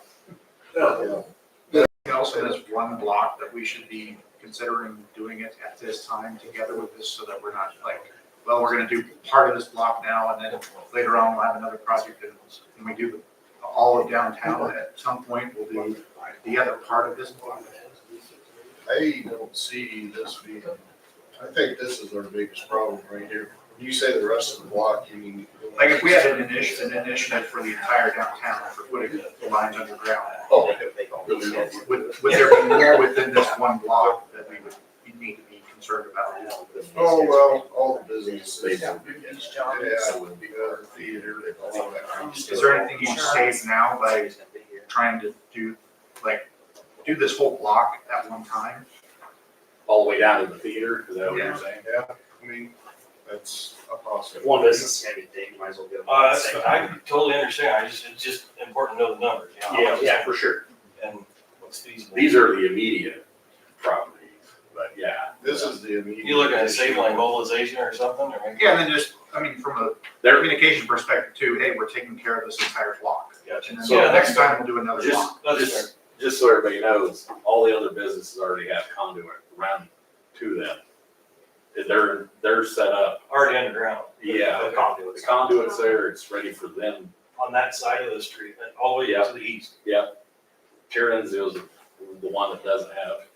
Also, there's one block that we should be considering doing it at this time together with this, so that we're not like, well, we're gonna do part of this block now, and then later on we'll have another project, and we do all of downtown, at some point we'll do the other part of this block. I don't see this being, I think this is our biggest problem right here. When you say the rest of the block, you mean. Like if we had an initiative for the entire downtown, for putting the lines underground, Oh, would there be more within this one block that we need to be concerned about? oh, well, all the businesses. Yeah, Is theater, all that kind of stuff. there anything you can save now by trying to do this whole block at one time? All the way down to the theater, is that what you're saying? Yeah, I mean, that's a If possibility. one business, maybe Dave might as well get them all at the same I time. totally understand, it's just important to know the numbers, you know? Yeah, for sure. And what's feasible. These are the immediate properties, but yeah. This is the immediate. You looking at save line mobilization or something, or maybe? Yeah, and then just, I mean, from a communication perspective too, hey, we're taking care of this entire block. Gotcha. And then So next time we'll do another Just, block. just so everybody knows, all the other businesses already have conduit run to them. They're set up, Already underground. yeah, the conduit's there, it's ready for them. On that side of the street, and all the way Yeah. to the east. Tiernan is the one that doesn't have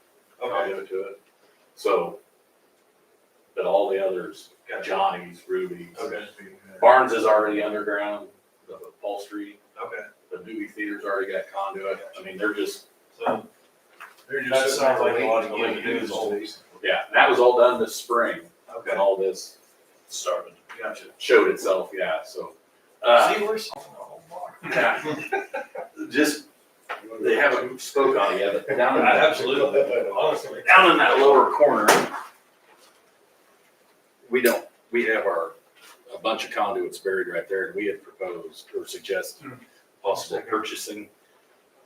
Okay, conduit to it. So, but all the others, Gotcha. Johnny's, Ruby's. okay, Barnes is already underground, the upholstery, okay. the movie theater's already got conduit. I mean, they're just, So, They're just That sitting sounds there like a logical waiting thing to do, use so- these. yeah, that was all done this spring okay, when all this started, gotcha. showed itself, yeah, so. See, we're solving the whole block. Just, they haven't spoke on it yet, but down in that, Absolutely, honestly. down in that lower corner, we have a bunch of conduits buried right there, and we had proposed or suggested possible purchasing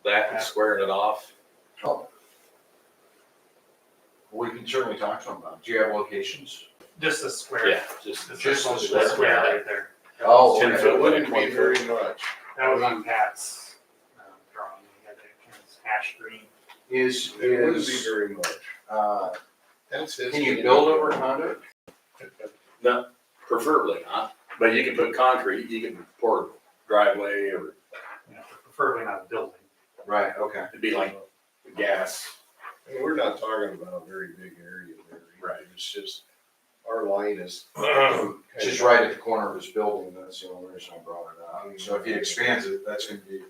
that and squaring it off. We can certainly talk to them about it. Do you have locations? Just a square. Yeah, just Just a a square. square right there. Oh, 10 okay. foot. It wouldn't be very much. That was on Pat's drawing. He had that kind of hash green. Is, It wouldn't be very much. uh, That's his. can you build over conduit? preferably not, but you can put concrete, you can pour driveway, or Preferably not a building. Right, okay. it'd be like gas. I mean, we're not talking about a very big area there. Right. It's just, our line is. Just right at the corner of his building, that's the only reason I brought it up. So if he expands it, that's gonna be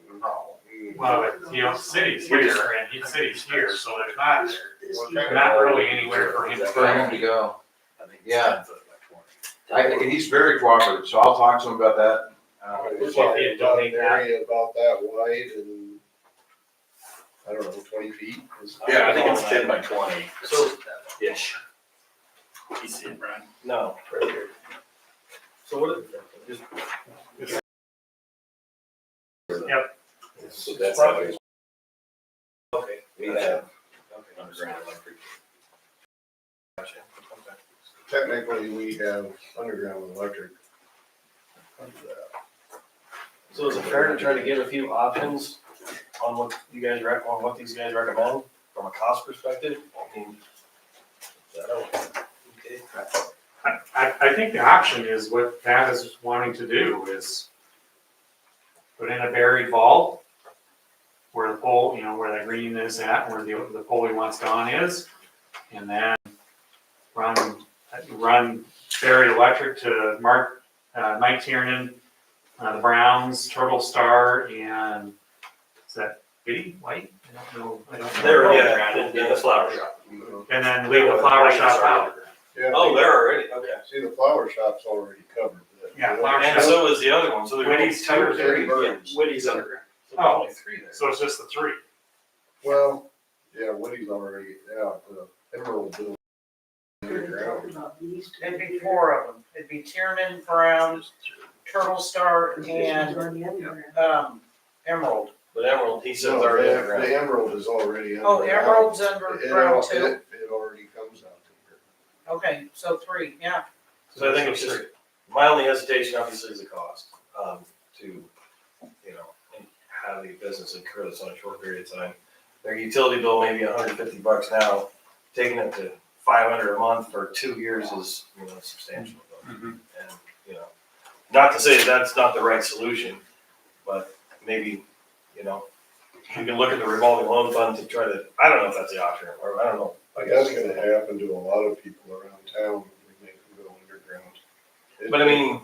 a problem. Well, but, city's here and city's here, so there's not, We're kinda- not really anywhere for him to For him go. to go. I think it's Yeah. 10 foot by 20. And he's very cooperative, so I'll talk to him about that. We're Well, talking yeah, about an donate that. area about that wide and, I don't know, 20 feet. Yeah, I think it's 10 by 20. So- Ish. You see it, Brian? No, right here. So what, just, So that's how it's okay, we have, underground electric. gotcha, okay. Technically, we have underground electric. So is it fair to try to get a few options on what you guys on what these guys recommend from a cost perspective? I mean, is that okay? I think the option is what Pat is wanting to do is put in a buried vault where the pole, where that green is at, where the pole he wants gone is, and then run buried electric to Mike Tiernan, the Browns, Turtle Star, and is that Biddy White? I don't know. There, yeah, in the flower shop. And then leave the flower shop out. Yeah, Oh, they're already, okay. see, the flower shop's already covered. Yeah, flower And so is the other one, so they're. Woody's two or three? Woody's underground. So there's only three there. So it's just the three. Well, yeah, Woody's already, the Emerald building. Underground. It'd be four of them. It'd be Tiernan, Brown, Turtle Star, and, Emerald. But Emerald, he said No, it's already the underground. Emerald is already. Oh, underground. Emerald's underground too? It already comes out to here. Okay, so three, yeah. So I think it's just my only hesitation obviously is the cost, to, you know, have the business incur this on a short period of time. Their utility bill may be $150 now, taking it to $500 a month for 2 years is, you know, substantial. Mhm. And, you know, not to say that that's not the right solution, but maybe, you know, you can look at the revolving loan fund to try to, I don't know if that's the option, or I don't know. Like that's gonna happen to a lot of people around town when we make them go underground. But I mean,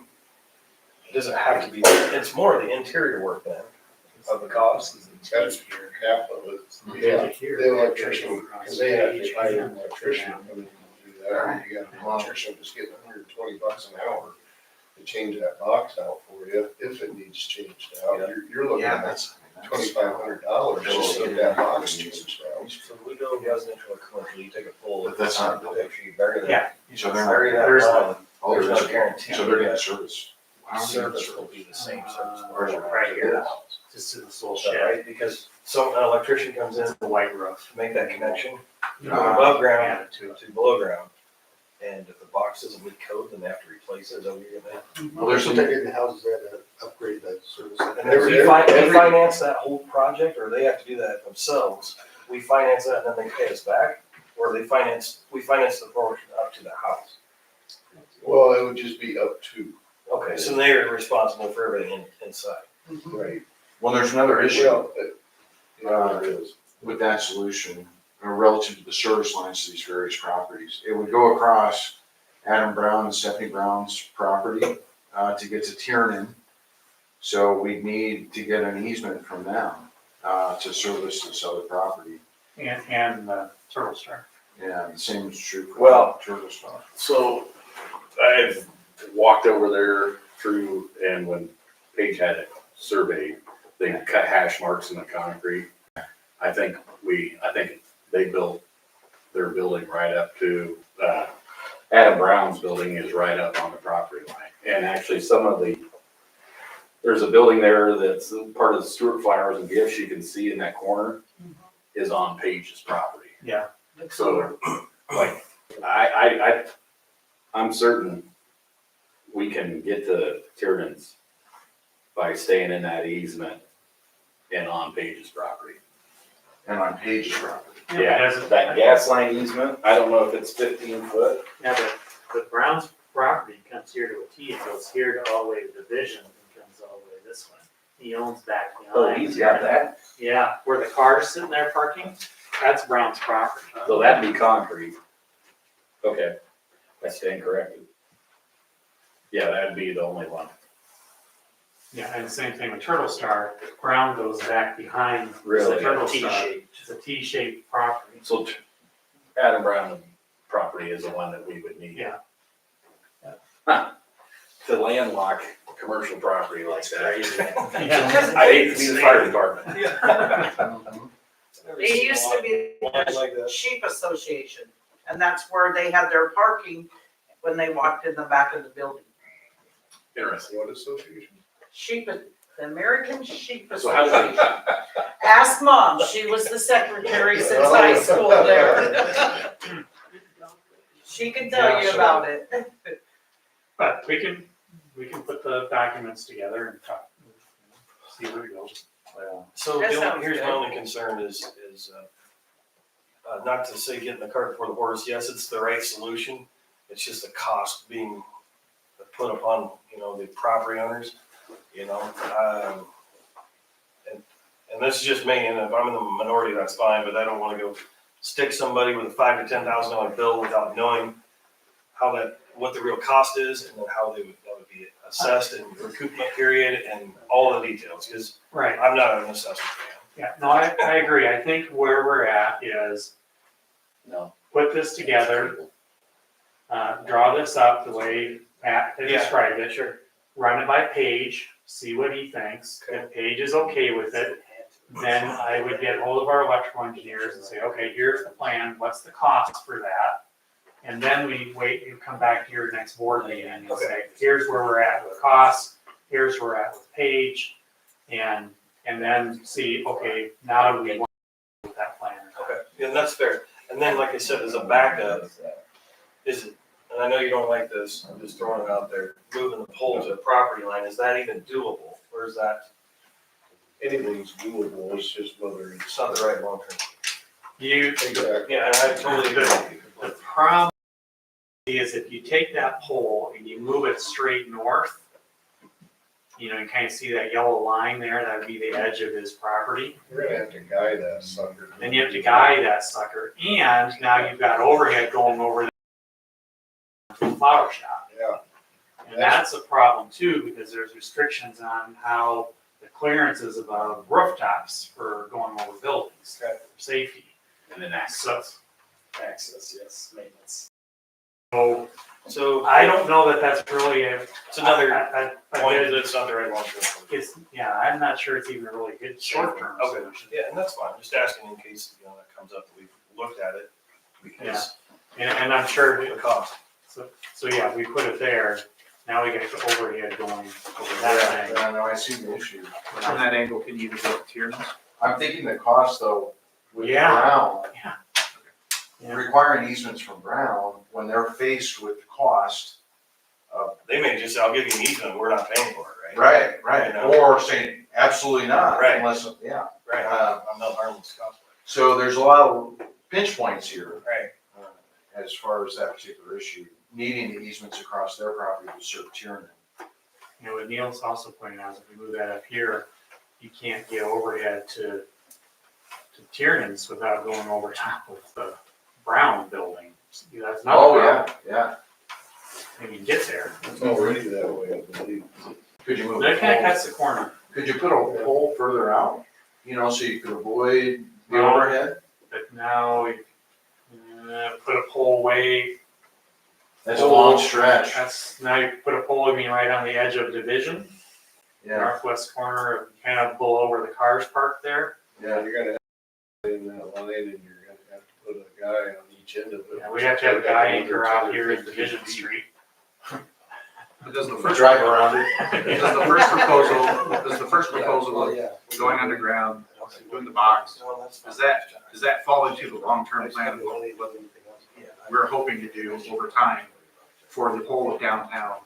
does it have to be, it's more of the interior work then, of the cost. That's half of it. Yeah, the electrician, because they have to hire an electrician to come in and do that. You got an electrician just getting $120 an hour to change that box out for you, if it needs changed out. You're looking at $2,500 just to get that box changed out. So we go residential or commercial, you take a full. But that's not building. Picture, you bury that. Yeah. So Bury they're, that There's line. oh, There's there's no guarantee. so they're getting service. Service will be the same service. Or is it right here, just to the soul Is that shed, right? Because so an electrician comes in the white roof. to make that connection, You from know, above ground added to it. to below ground. And if the box doesn't meet code, then they have to replace it, is that what you're gonna? Well, there's some, in the houses that upgrade that service. And then we finance that whole project, or they have to do that themselves? We finance that and then they pay us back? Or we finance the portion up to the house? Well, it would just be up to, Okay, so they're responsible for everything inside. right? well, there's another issue Well, yeah, it is. with that solution, relative to the service lines to these various properties. It would go across Adam Brown and Stephanie Brown's property, to get to Tiernan. So we'd need to get an easement from them, to service this other property. And Turtle Star. Yeah, the same is true for Well- Turtle Star. So I've walked over there through, and when Paige had it surveyed, they cut hash marks in the concrete. I think they built their building right up to, Adam Brown's building is right up on the property line. And actually there's a building there that's part of the Stuart Flowers and Gifts, you can see in that corner, is on Paige's property. Yeah. So, like, I'm certain we can get to Tiernan's by staying in that easement and on Paige's property. And on Paige's property. Yeah, that gas line easement, I don't know if it's 15 foot. Yeah, but Brown's property comes here to a T and goes here to all the way to Division and comes all the way this way. He owns back behind. Oh, he's got that? Yeah, where the car's sitting there parking, that's Brown's property. So that'd be concrete. Okay, I stand corrected. Yeah, that'd be the only one. Yeah, and the same thing with Turtle Star, Brown goes back behind the Really? Turtle Star. T-shaped. It's a T-shaped property. So Adam Brown property is the one that we would need. Yeah. Huh. To landlock commercial property like that. Yeah. I hate to be the fire department. It used to be Lines like the that. Sheep Association, and that's where they had their parking when they walked in the back of the building. Interesting. What association? Sheep, the American Sheep So how Association. does Ask Mom, she was the secretary since high school there. She can tell you about it. But we can put the documents together and talk, see where it goes. So That sounds here's my good. only concern is not to say getting the cart before the horse, yes, it's the right solution. It's just the cost being put upon, the property owners, and this is just me, and if I'm in the minority, that's fine, but I don't wanna go stick somebody with a $5,000 to $10,000 bill without knowing what the real cost is, and then how that would be assessed and recoupment period and all the details, because Right. I'm not an assessment fan. Yeah, no, I agree. I think where we're at is No. put this together, draw this up the way Pat had Yeah. described it. Sure. Run it by Paige, see what he thinks. If Paige is okay with it, then I would get hold of our electrical engineers and say, okay, here's the plan, what's the cost for that? And then we wait, you come back to your next board meeting and say, here's where we're at with costs, here's where we're at with Paige, and then see, okay, now do we want to do that plan? Okay, yeah, and that's fair. And then, like I said, as a backup, is it, and I know you don't like this, I'm just throwing it out there, moving the pole to the property line, is that even doable? Or is that, Anything's doable, it's just whether it's not the right long term? You, Exactly. Yeah, and I totally agree with you. the problem is if you take that pole and you move it straight north, you know, you kind of see that yellow line there, that would be the edge of his property. You're gonna have to guide that sucker. Then you have to guide that sucker, and now you've got overhead going over the flower shop. Yeah, And that's a problem too, because there's restrictions on how the clearances of rooftops for going over buildings, for safety. And then So, Access, yes, maintenance. So I don't know that that's really a. it's another a point good- that it's not the right long term. It's, yeah, I'm not sure it's even a really good short-term Okay, solution. yeah, and that's fine, just asking in case, you know, that comes up, that we've looked at it, because And I'm sure, the cost. so yeah, we put it there, now we get the overhead going over that thing. Yeah, no, I see the issue. From that angle, can you even go to Tierney? I'm thinking the cost though, with Yeah. Brown, Yeah. requiring easements from Brown, when they're faced with the cost of. They may just say, I'll give you an easement, we're not paying for it, right? Right, You know? or saying absolutely not, Right. unless, yeah. Right, I'm not harmless cost. So there's a lot of pinch points here. Right. As far as that particular issue, needing the easements across their property to serve Tiernan. You know, what Neil's also pointing out is if we move that up here, you can't get overhead to Tiernan's without going over top of the Brown building. That's not. Oh, yeah. And you get there. it's already that way, I believe. Could you move? That kind of the cuts the corner. pole- Could you put a pole further out, you know, so you could avoid the No. overhead? But now we put a pole way, That's a long stretch. that's, now you put a pole, you mean right on the edge of Division, Yeah, northwest corner, of kind of below where the cars parked there. Yeah, you're gonna have to in that line and you're gonna have to put a guy on each end of it. Yeah, we have to have a guy anchor out here in Division Street. But does the first, drive around it. does the first proposal of going underground, doing the box, does that fall into the long-term plan of what we're hoping to do over time for the whole of downtown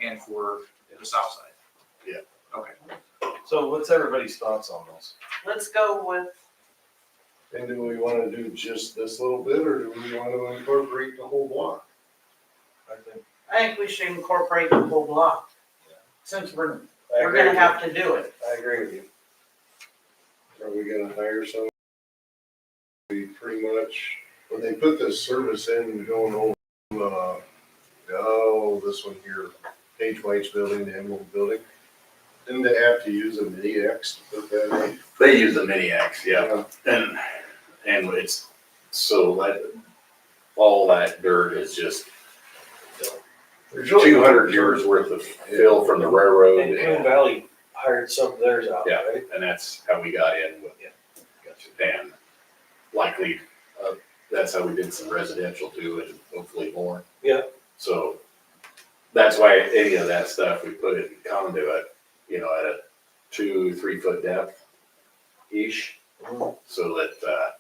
and for the south side? Yeah. Okay. So what's everybody's thoughts on this? Let's go with, And do we wanna do just this little bit, or do we wanna incorporate the whole block? I think we should incorporate the whole block. Since we're gonna have to do it. I agree with you. Are we gonna hire someone? We pretty much, when they put this service in, going over, this one here, Page White's building, the Emerald building, didn't they have to use a mini X to put that in? They use the mini X, yeah, and it's, so that, all that dirt is just There's really- 200 years worth of fill from the railroad. And Coon Valley hired some of theirs out, Yeah, right? and that's how we got in with it. And likely, that's how we did some residential too, and hopefully more. Yeah. So that's why any of that stuff we put in conduit, you know, at a 2-3 foot depth-ish. So that,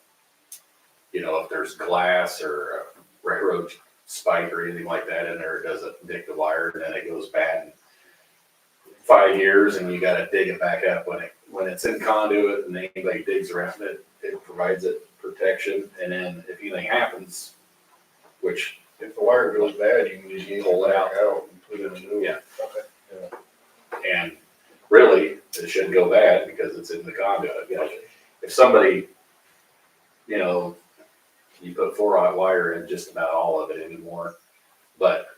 you know, if there's glass or a railroad spike or anything like that in there, it doesn't nick the wire, and then it goes bad in 5 years, and you gotta dig it back up when it's in conduit, and anybody digs around it, it provides it protection, and then if anything happens, which, If the wire goes bad, you can just yank Pull it it back out and put in a new one. Yeah. Okay. and really, it shouldn't go bad because it's in the conduit, you know. If somebody, you know, you put 4-aught wire in just about all of it anymore, but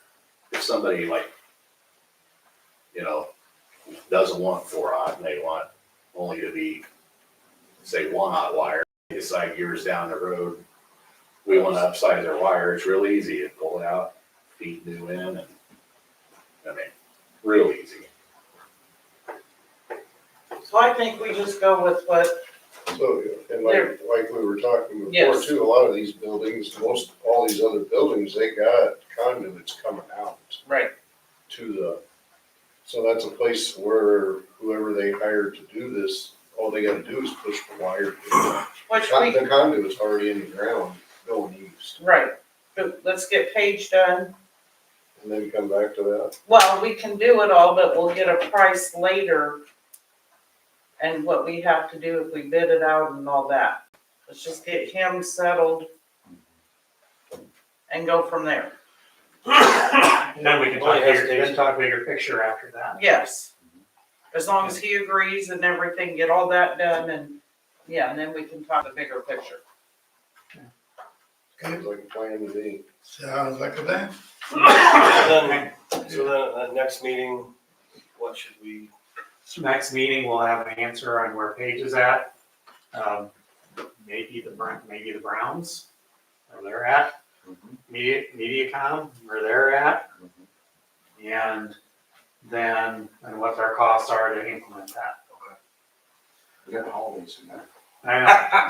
if somebody like, you know, doesn't want 4-aught and they want only to be, say, 1-aught wire, they decide years down the road, we want to upsize their wire, it's real easy to pull it out, feed new in, and, I mean, real easy. So I think we just go with what, So, and like we were talking before Yes. too, a lot of these buildings, all these other buildings, they got conduits coming out right, to the, so that's a place where whoever they hired to do this, all they gotta do is push the wire. which we, The conduit's already in the ground going east. right, but let's get Paige done. and then come back to that. Well, we can do it all, but we'll get a price later. And what we have to do if we bid it out and all that. Let's just get him settled and go from there. And then we can Only talk bigger, hesitation. then talk bigger picture after that. Yes. As long as he agrees and everything, get all that done and, yeah, and then we can talk the bigger picture. Sounds like a plan to me. Sounds like a plan. So then at that next meeting, what should we, Next meeting, we'll have an answer on where Paige is at. Maybe the Browns, where they're at. MediaCom, where they're at. And then, and what their costs are to implement that. We got holidays in there. I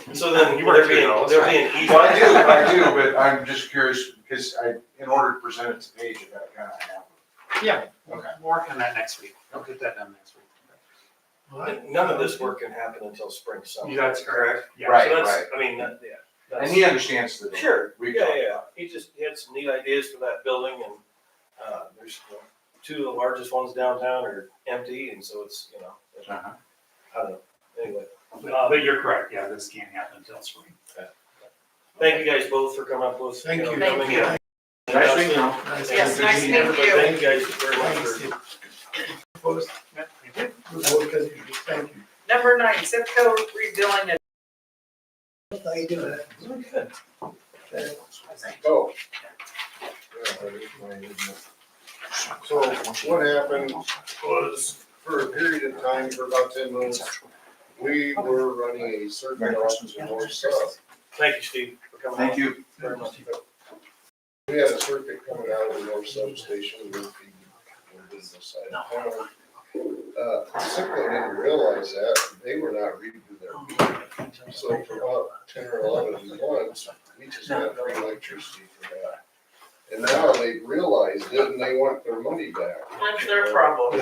know. so then You work there'll be, through those, there'll be an easy. Well, I do, but I'm just curious, because in order to present it to Paige, I gotta kind of have. Yeah, Okay. we'll work on that next week. I'll get that done next week. None of this work can happen until spring, summer. That's correct. Yeah. Right, So that's, right. I mean, yeah. And that's- he understands the. Sure, We yeah, talked yeah, about he had some neat ideas for that building and, there's, two of the largest ones downtown are empty and so it's, Uh-huh. I don't know, anyway. But you're correct, yeah, this can't happen until spring. Thank you guys both for coming up with. Thank you. coming in. Nice meeting you. Nice Yes, to nice meet meeting everybody. you. Thank you guys very much Thanks, for. Steve. Opposed? Yeah, thank you. Good work as usual. Thank you. Number 9, Zipco rebilling and How you doing? Good. Oh. So what happened was, for a period of time, for about 10 months, we were running a circuit off to north south. Thank you, Steve, for coming. Thank on. you. Very much. We had a circuit coming out of the north substation with the business side of town. Simply didn't realize that, they were not redoing their meter. So for about 10 or 11 months, we just got free electricity for that. And now they realized it and they want their money back. that's their problem.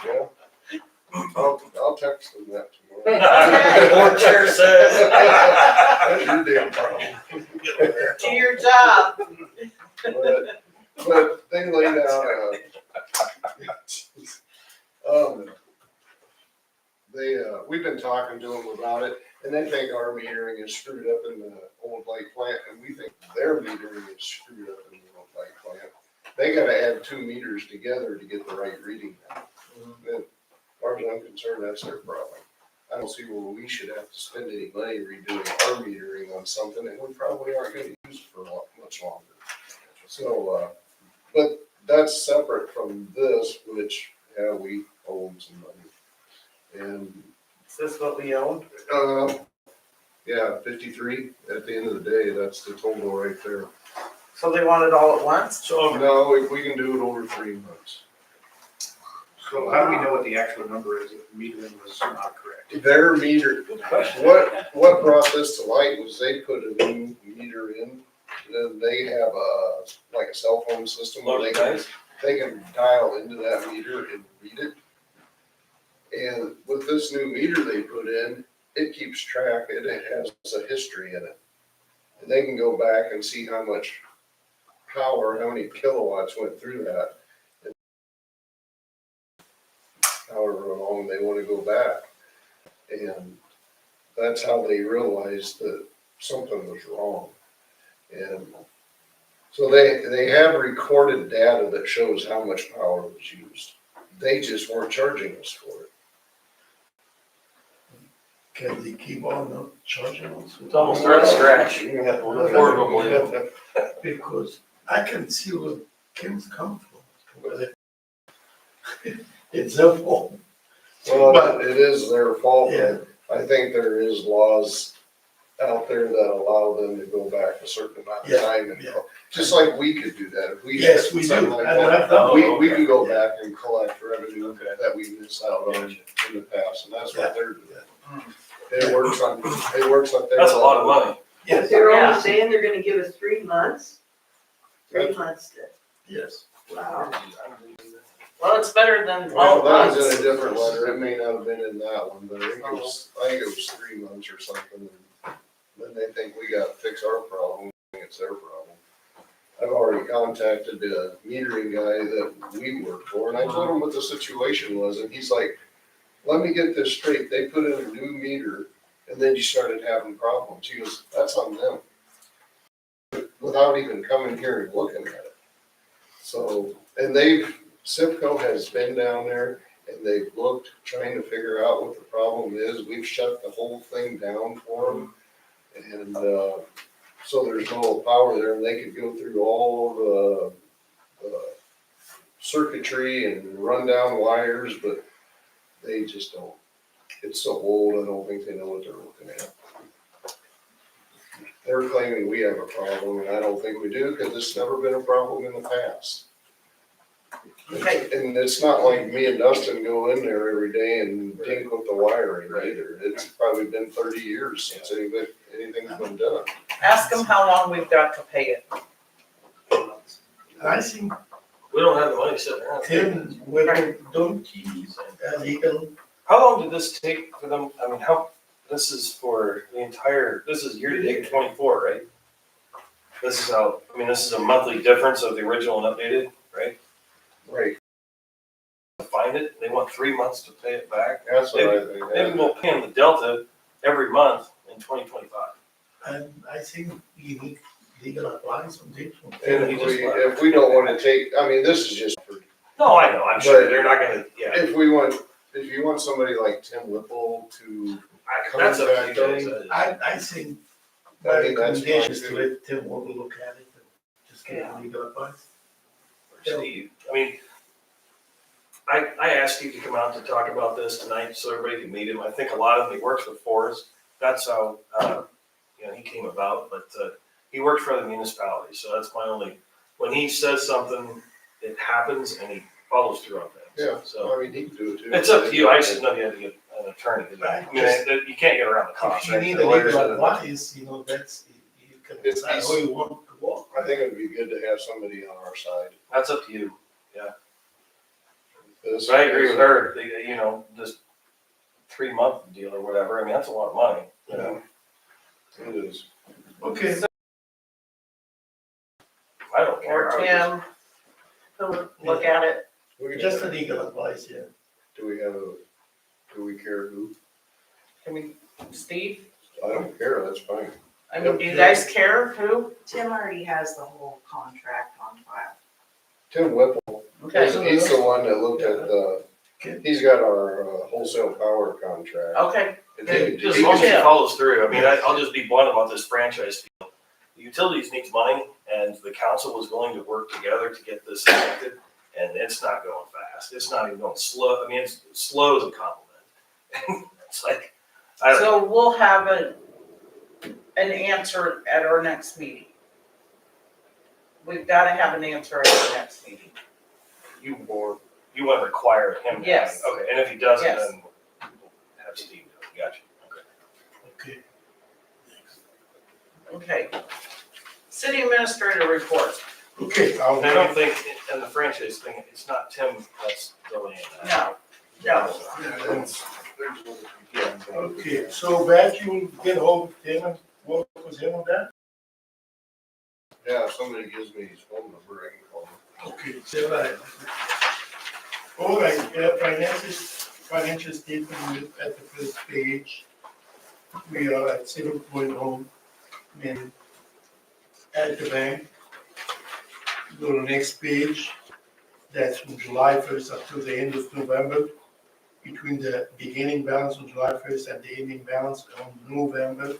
Yeah. I'll text them that tomorrow. Board chair says. That's your damn problem. Do your job. But they laid out, we've been talking to them about it, and they think our metering is screwed up in the old light plant, and we think their metering is screwed up in the old light plant. They gotta add 2 meters together to get the right reading now. And as far as I'm concerned, that's their problem. I don't see where we should have to spend any money redoing our metering on something that we probably aren't gonna use for much longer. So, but that's separate from this, which, yeah, we own some money. And, Is this what we own? yeah, 53, at the end of the day, that's the total right there. So they want it all at once? So, No, if we can do it over 3 months. So how do we know what the actual number is if the metering was not correct? Their meter, what brought this to light was they put a new meter in, then they have like a cell phone system where they can dial into that meter and read it. And with this new meter they put in, it keeps track, and it has a history in it. And they can go back and see how much power, how many kilowatts went through that. And however long they want to go back. And that's how they realized that something was wrong. And so they have recorded data that shows how much power was used. They just weren't charging us for it. Can they keep on charging us? It's almost start to scratch. Affordably. Because I can see where Kim's come from. It's their fault. Well, it is their fault. Yeah. I think there is laws out there that allow them to go back a certain amount of Yeah, time and yeah. just like we could do that. If we Yes, we something do. like I that, have done. we can go back and collect revenue that we missed out on in the past, and that's what they're doing. It works on their. That's a lot of money. Yes, They're Yeah. only saying they're gonna give us 3 months? 3 months to, yes. wow. Well, it's better than Well, all that was months. in a different letter, it may not have been in that one, but I think it was 3 months or something. Then they think we gotta fix our problem, it's their problem. I've already contacted the metering guy that we work for, and I told him what the situation was, and he's like, let me get this straight, they put in a new meter, and then you started having problems. He goes, that's on them. Without even coming here and looking at it. So, and SIPCO has been down there, and they've looked, trying to figure out what the problem is. We've shut the whole thing down for them. And, so there's no power there, and they could go through all the circuitry and run down wires, but they just don't. It's so old, I don't think they know what they're looking at. They're claiming we have a problem, and I don't think we do, because it's never been a problem in the past. Okay. And it's not like me and Dustin go in there every day and dink with the wiring either. It's probably been 30 years since anything's been done. Ask them how long we've got to pay it. I think We don't have the money sitting around. Tim, with donkeys and legal, How long did this take for them? I mean, this is for the entire, this is year-to-date 24, right? This is this is a monthly difference of the original and updated, right? Right, To find it, they want 3 months to pay it back. that's what I think. Maybe we'll pay them the delta every month in 2025. and I think you need legal advice on this one. And if we don't wanna take, I mean, this is just, No, I know, I'm sure they're not gonna, yeah. if you want somebody like Tim Whipple to, That's up to you guys. I think my I think that's recommendation is fine, to let Tim Walker look at it and just get legal advice. Steve, I mean, I asked Steve to come out to talk about this tonight so everybody could meet him. I think a lot of them, he works with Forrest. That's how, he came about, but, he works for the municipality, so that's my only, when he says something, it happens and he follows through on things. yeah, So, I mean, he can do it too. it's up to you. I just know you have to get an attorney. I mean, you can't get around the cost, If you right? need The a lawyers legal are the- advice, you can decide how you want to walk. I think it'd be good to have somebody on our side. That's up to you. This- But I agree with her, this 3 month deal or whatever, I mean, that's a lot of money, you know? It is. Okay, I don't care. Or Tim, who look at it. just a legal advice, yeah. Do we care who? I mean, Steve, I don't care, that's fine. I mean, do you guys care who? Tim already has the whole contract on file. Tim Whipple, Okay, he's the one that looked at he's got our wholesale power contract. okay, And Good. he- As long as he Yeah. follows through, I mean, I'll just be blunt about this franchise deal. The utilities needs money, and the council was willing to work together to get this enacted, and it's not going fast. It's not even going slow. I mean, it's slow as a compliment. It's like, I don't know. so we'll have an answer at our next meeting. We've gotta have an answer at our next meeting. You want to require him to. Yes. Okay, and if he doesn't, Yes. then have Steve do it. Gotcha. Okay. Okay, Okay. City administrator report. okay, And I don't think, in the franchise thing, it's not Tim that's delaying that. No, no. okay, so back you get hold of Tim and work with him on that? Yeah, if somebody gives me his phone number, I can call him. Okay, so all right, financial statement at the first page. We are at 7.0 million at the bank. Go to the next page, that's from July 1st up to the end of November. Between the beginning balance on July 1st and the ending balance on November,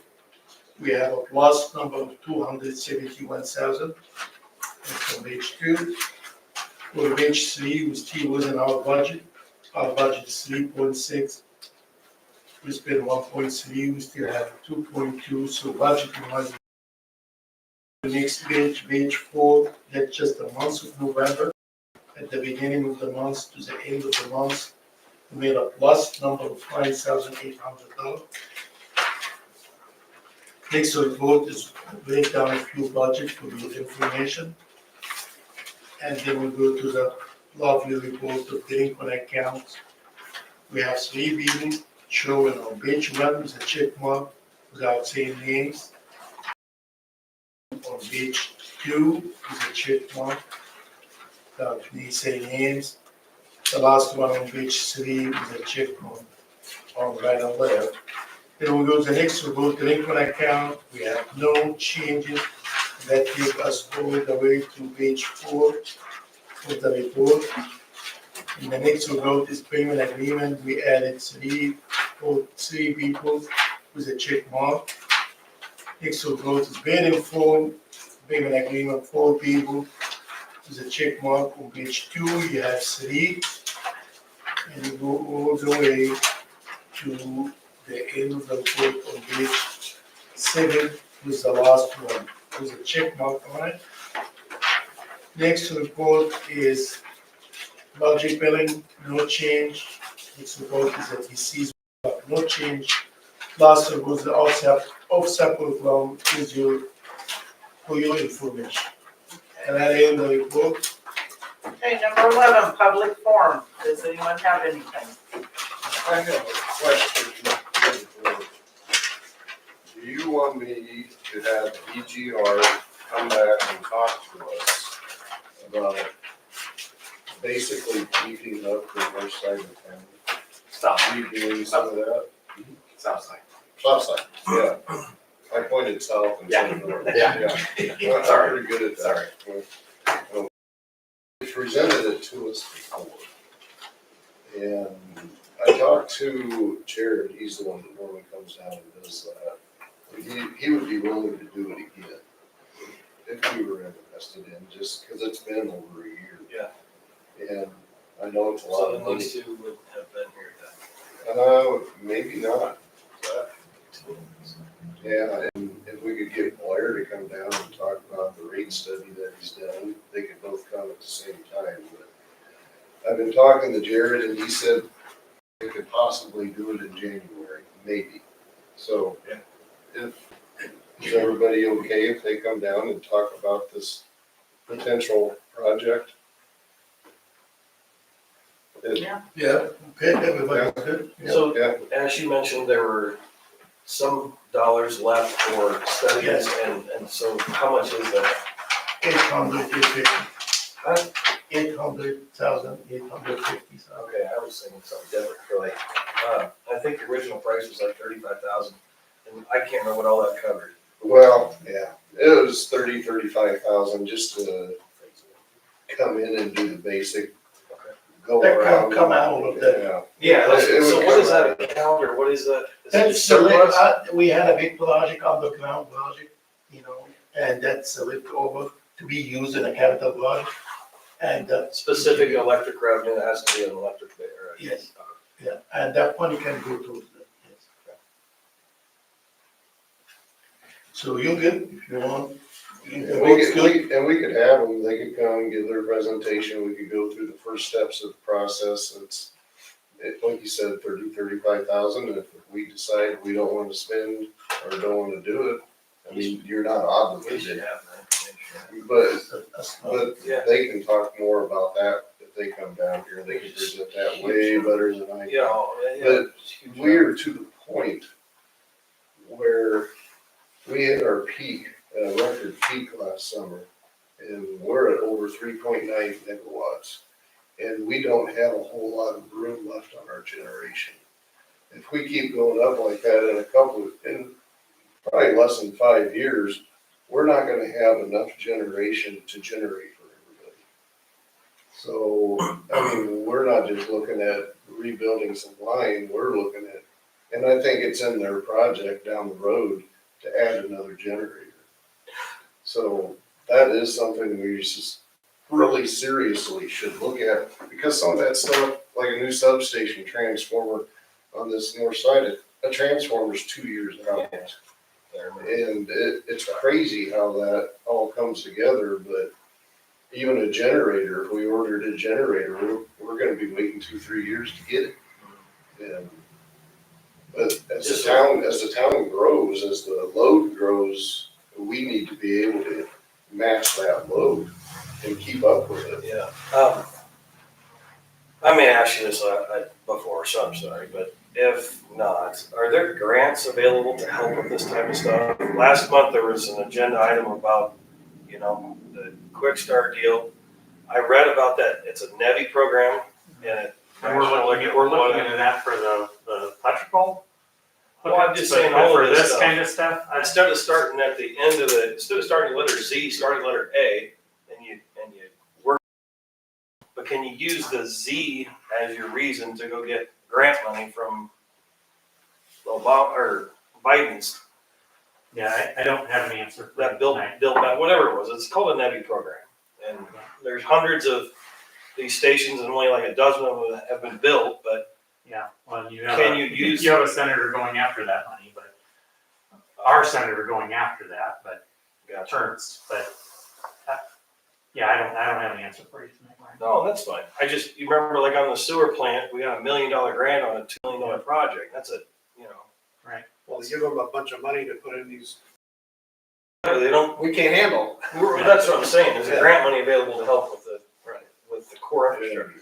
we have a plus number of 271,000. That's on page 2. For page 3, we still within our budget. Our budget is 3.6. We spent 1.3, we still have 2.2, so budgeting wise. The next page, page 4, that's just the month of November. At the beginning of the month to the end of the month, we made a plus number of $5,800. Next report is break down a few budgets for your information. And then we go to the lovely report of delinquent accounts. We have 3 billing showing on page 1 with a check mark without saying names. On on page 2 is a check mark. These say names. The last one on page 3 is a check mark on right and left. Then we go to the next, we go to delinquent account, we have no changes. That takes us all the way to page 4 of the report. In the next we go to payment agreement, we added three people with a check mark. Next we go to payment form, payment agreement, 4 people with a check mark. On page 2, you have 3. And you go all the way to the end of the report on page 7 with the last one, with a check mark on it. Next report is budget billing, no change. Next report is a disease, no change. Last one was the offset program for your information. And that ends the report. Okay, number 11, public forum. Does anyone have anything? I have a question. Do you want me to have EGR come back and talk to us about basically beefing up the north side of town? Stop. Redoing some of that? Stop sign. South side, yeah. I pointed south and said north. Yeah. Yeah. Sorry. I'm pretty good at Sorry. that. They presented it to us before. And I talked to Jared, he's the one that normally comes down and does that. He would be willing to do it again if we were interested in, just because it's been over a year. Yeah. And I know it's a lot So of then money. these two would have been here then. Maybe not. Yeah, and if we could get Blair to come down and talk about the rate study that he's done, they could both come at the same time. But I've been talking to Jared and he said they could possibly do it in January, maybe. So is everybody okay if they come down and talk about this potential project? Yeah. Yeah, okay, everybody's good. Yeah. So Yeah, as you mentioned, there were some dollars left for studies and so how much is that? 850. Huh? 800,000, 850,000. Okay, I was thinking something different for like, I think the original price was like 35,000 and I can't remember what all that covered. well, yeah, it was 35,000 just to come in and do the basic go That around. come out of that. Yeah. Yeah, It would so what is come that out. account or what is that? Is it That's just the, surplus? we had a big project, underground project, and that's a leftover to be used in a capital project. And, Specific electric revenue that has to be an electric bit, right? Yes. yeah, and that money can go towards that, yes. So you're good if you want. And we could have them, they could come and give their presentation, we could go through the first steps of the process. Like you said, 35,000, and if we decide we don't want to spend or don't want to do it, I mean, you're not We should obligated. have that information. But Yeah. they can talk more about that if they come down here, they can present that way better than I can. Yeah, yeah. But we're to the point where we hit our peak, record peak last summer, and we're at over 3.9 megawatts. And we don't have a whole lot of room left on our generation. If we keep going up like that in probably less than 5 years, we're not gonna have enough generation to generate for everybody. So, I mean, we're not just looking at rebuilding some line, we're looking at, and I think it's in their project down the road to add another generator. So that is something we just really seriously should look at, because some of that stuff, like a new substation transformer on this north side, a transformer's 2 years out. And it's crazy how that all comes together, but even a generator, if we ordered a generator, we're gonna be waiting 2-3 years to get it. And, but as the town grows, as the load grows, we need to be able to match that load and keep up with it. Yeah. I may ask you this before, so I'm sorry, but if not, are there grants available to help with this type of stuff? Last month, there was an agenda item about you know, the quick start deal. I read about that, it's a NEVI program, and it. And we're looking into that for the electrical. Well, I'm just saying But all for of this this stuff. kind of stuff, Instead of starting at the end of the, instead of starting letter Z, starting letter A, and you work. But can you use the Z as your reason to go get grant money from Obama or Biden's, yeah, I don't have an answer for that that built, tonight. whatever it was, it's called a NEVI program. And there's hundreds of these stations and only like a dozen of them have been built, but Yeah, well, you have, Can you use- you have a senator going after that money, but our senator going after that, but gotcha. turns, but yeah, I don't have an answer for you tonight, Ryan. No, that's fine. I just, you remember like on the sewer plant, we got $1 million grant on a $2 million project. That's a, you know. Well, they give them a bunch of money to put in these. They don't, We can't handle. that's what I'm saying. There's a Yeah. grant money available to help with the, Right. with the core infrastructure.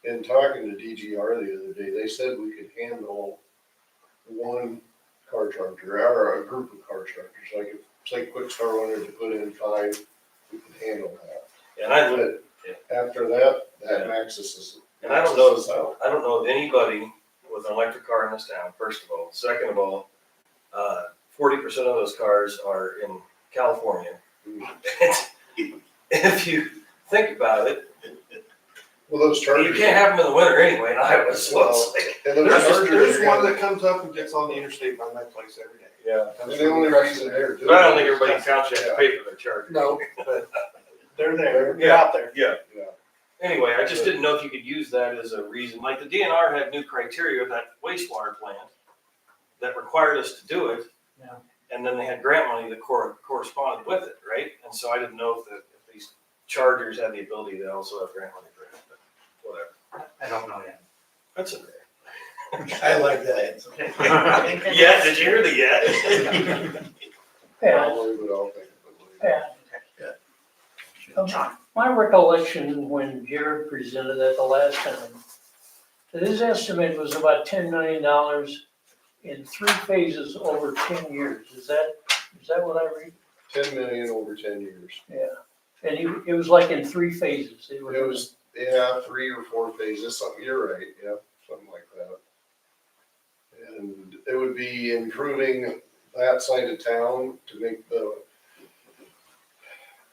In talking to DGR the other day, they said we could handle one car charger, or a group of car chargers, like if, say, Quick Start wanted to put in 5, we could handle that. And I, But after that, Yeah. that maxes us. and I don't maxes us know, out. I don't know of anybody with an electric car in this town, first of all. Second of all, 40% of those cars are in California. If you think about it, Well, those you chargers. can't have them in the winter anyway in Iowa, so it's like. And those chargers There's are one gonna- that comes up and gets on the interstate by my place every day. Yeah. And the only reason they're doing. But I don't think it- everybody in township has to pay for their charger. No, but they're there, they're Yeah. out there. Yeah. Yeah. Anyway, I just didn't know if you could use that as a reason, like the DNR had new criteria with that wastewater plant that required us to do it. Yeah. And then they had grant money that corresponded with it, right? And so I didn't know if these chargers had the ability to also have grant money for it, but whatever. I don't know yet. That's okay. I like that answer. Yeah, did you hear the yeah? Probably, but I'll think of it later. My recollection when Jared presented that the last time, that his estimate was about $10 million in 3 phases over 10 years. Is that what I read? 10 million over 10 years. Yeah. And it was like in 3 phases. It was, yeah, 3 or 4 phases, something, you're right, yeah, something like that. And it would be improving that side of town to make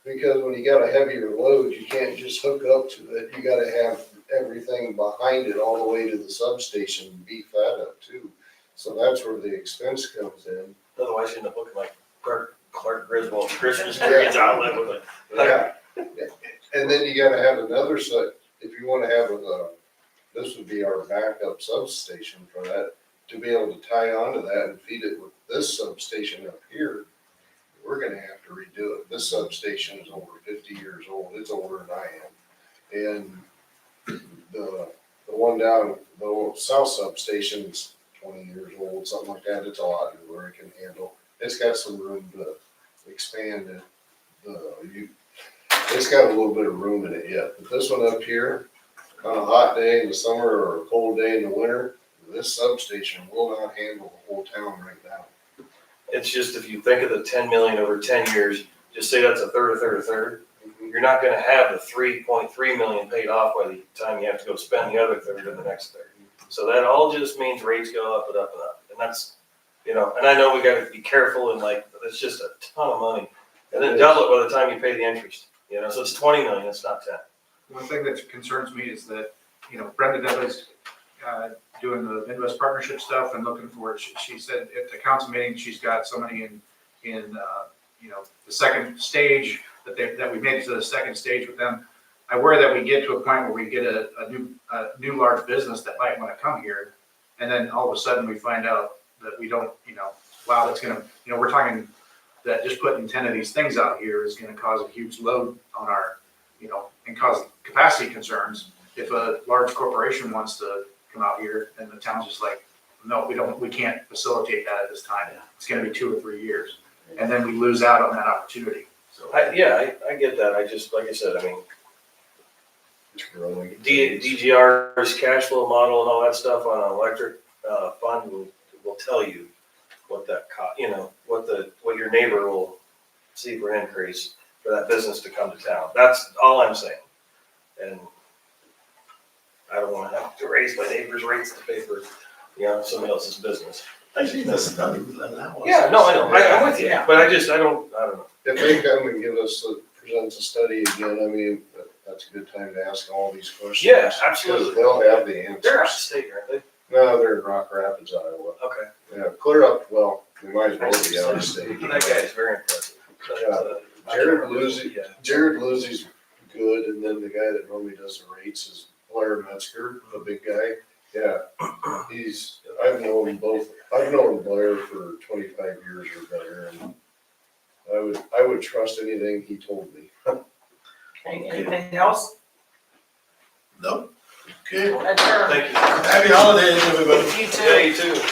because when you got a heavier load, you can't just hook up to it, you gotta have everything behind it all the way to the substation, and beef that up too. So that's where the expense comes in. Otherwise, you end up looking like Clark Griswold's Christmas trees outlet with a. Yeah, and then you gotta have another set, if you wanna have this would be our backup substation for that, to be able to tie onto that and feed it with this substation up here. We're gonna have to redo it. This substation is over 50 years old. It's older than I am. And the one down, the old south substation's 20 years old, something like that. It's a lot newer. It can handle. It's got some room to expand it. It's got a little bit of room in it yet. But this one up here, on a hot day in the summer or a cold day in the winter, this substation will not handle the whole town right now. It's just, if you think of the 10 million over 10 years, just say that's a third. You're not gonna have the 3.3 million paid off by the time you have to go spend the other third in the next third. So that all just means rates go up and up and up. And that's, and I know we gotta be careful and like, it's just a ton of money. And then double it by the time you pay the interest, so it's 20 million, it's not 10. One thing that concerns me is that, Brenda Dudley's doing the Midwest Partnership stuff and looking for it. She said at the council meeting, she's got somebody in the second stage, that we made it to the second stage with them. I worry that we get to a point where we get a new large business that might want to come here, and then all of a sudden we find out that we don't, wow, that's gonna, we're talking that just putting 10 of these things out here is gonna cause a huge load on our, and cause capacity concerns. If a large corporation wants to come out here, and the town's just like, no, we can't facilitate that at this time. It's gonna be 2 or 3 years, and then we lose out on that opportunity. So I get that. I just, like I said, It's growing. DGR's cash flow model and all that stuff on an electric fund will tell you what that what your neighbor will see for an increase for that business to come to town. That's all I'm saying. And I don't wanna have to raise my neighbor's rates to pay for, somebody else's business. Actually, the study will allow us. Yeah, no, I know, I'm with you, but I don't know. If they come and give us, present a study again, I mean, that's a good time to ask all these questions. Yeah, absolutely. Because they'll have the They're out of answers. state, aren't they? No, they're in Rock Rapids, Iowa. Okay. Yeah, clear up, well, we might as well be out of state. That guy is very impressive. Jared Lucy. Yeah. Jared Lucy's good, and then the guy that normally does the rates is Blair Metzger, the big guy. Yeah, I've known Blair for 25 years or better, and I would trust anything he told me. Okay, anything else? No? Okay. Adjourn. Thank you. Happy holidays, everybody. You too. Yeah, you too.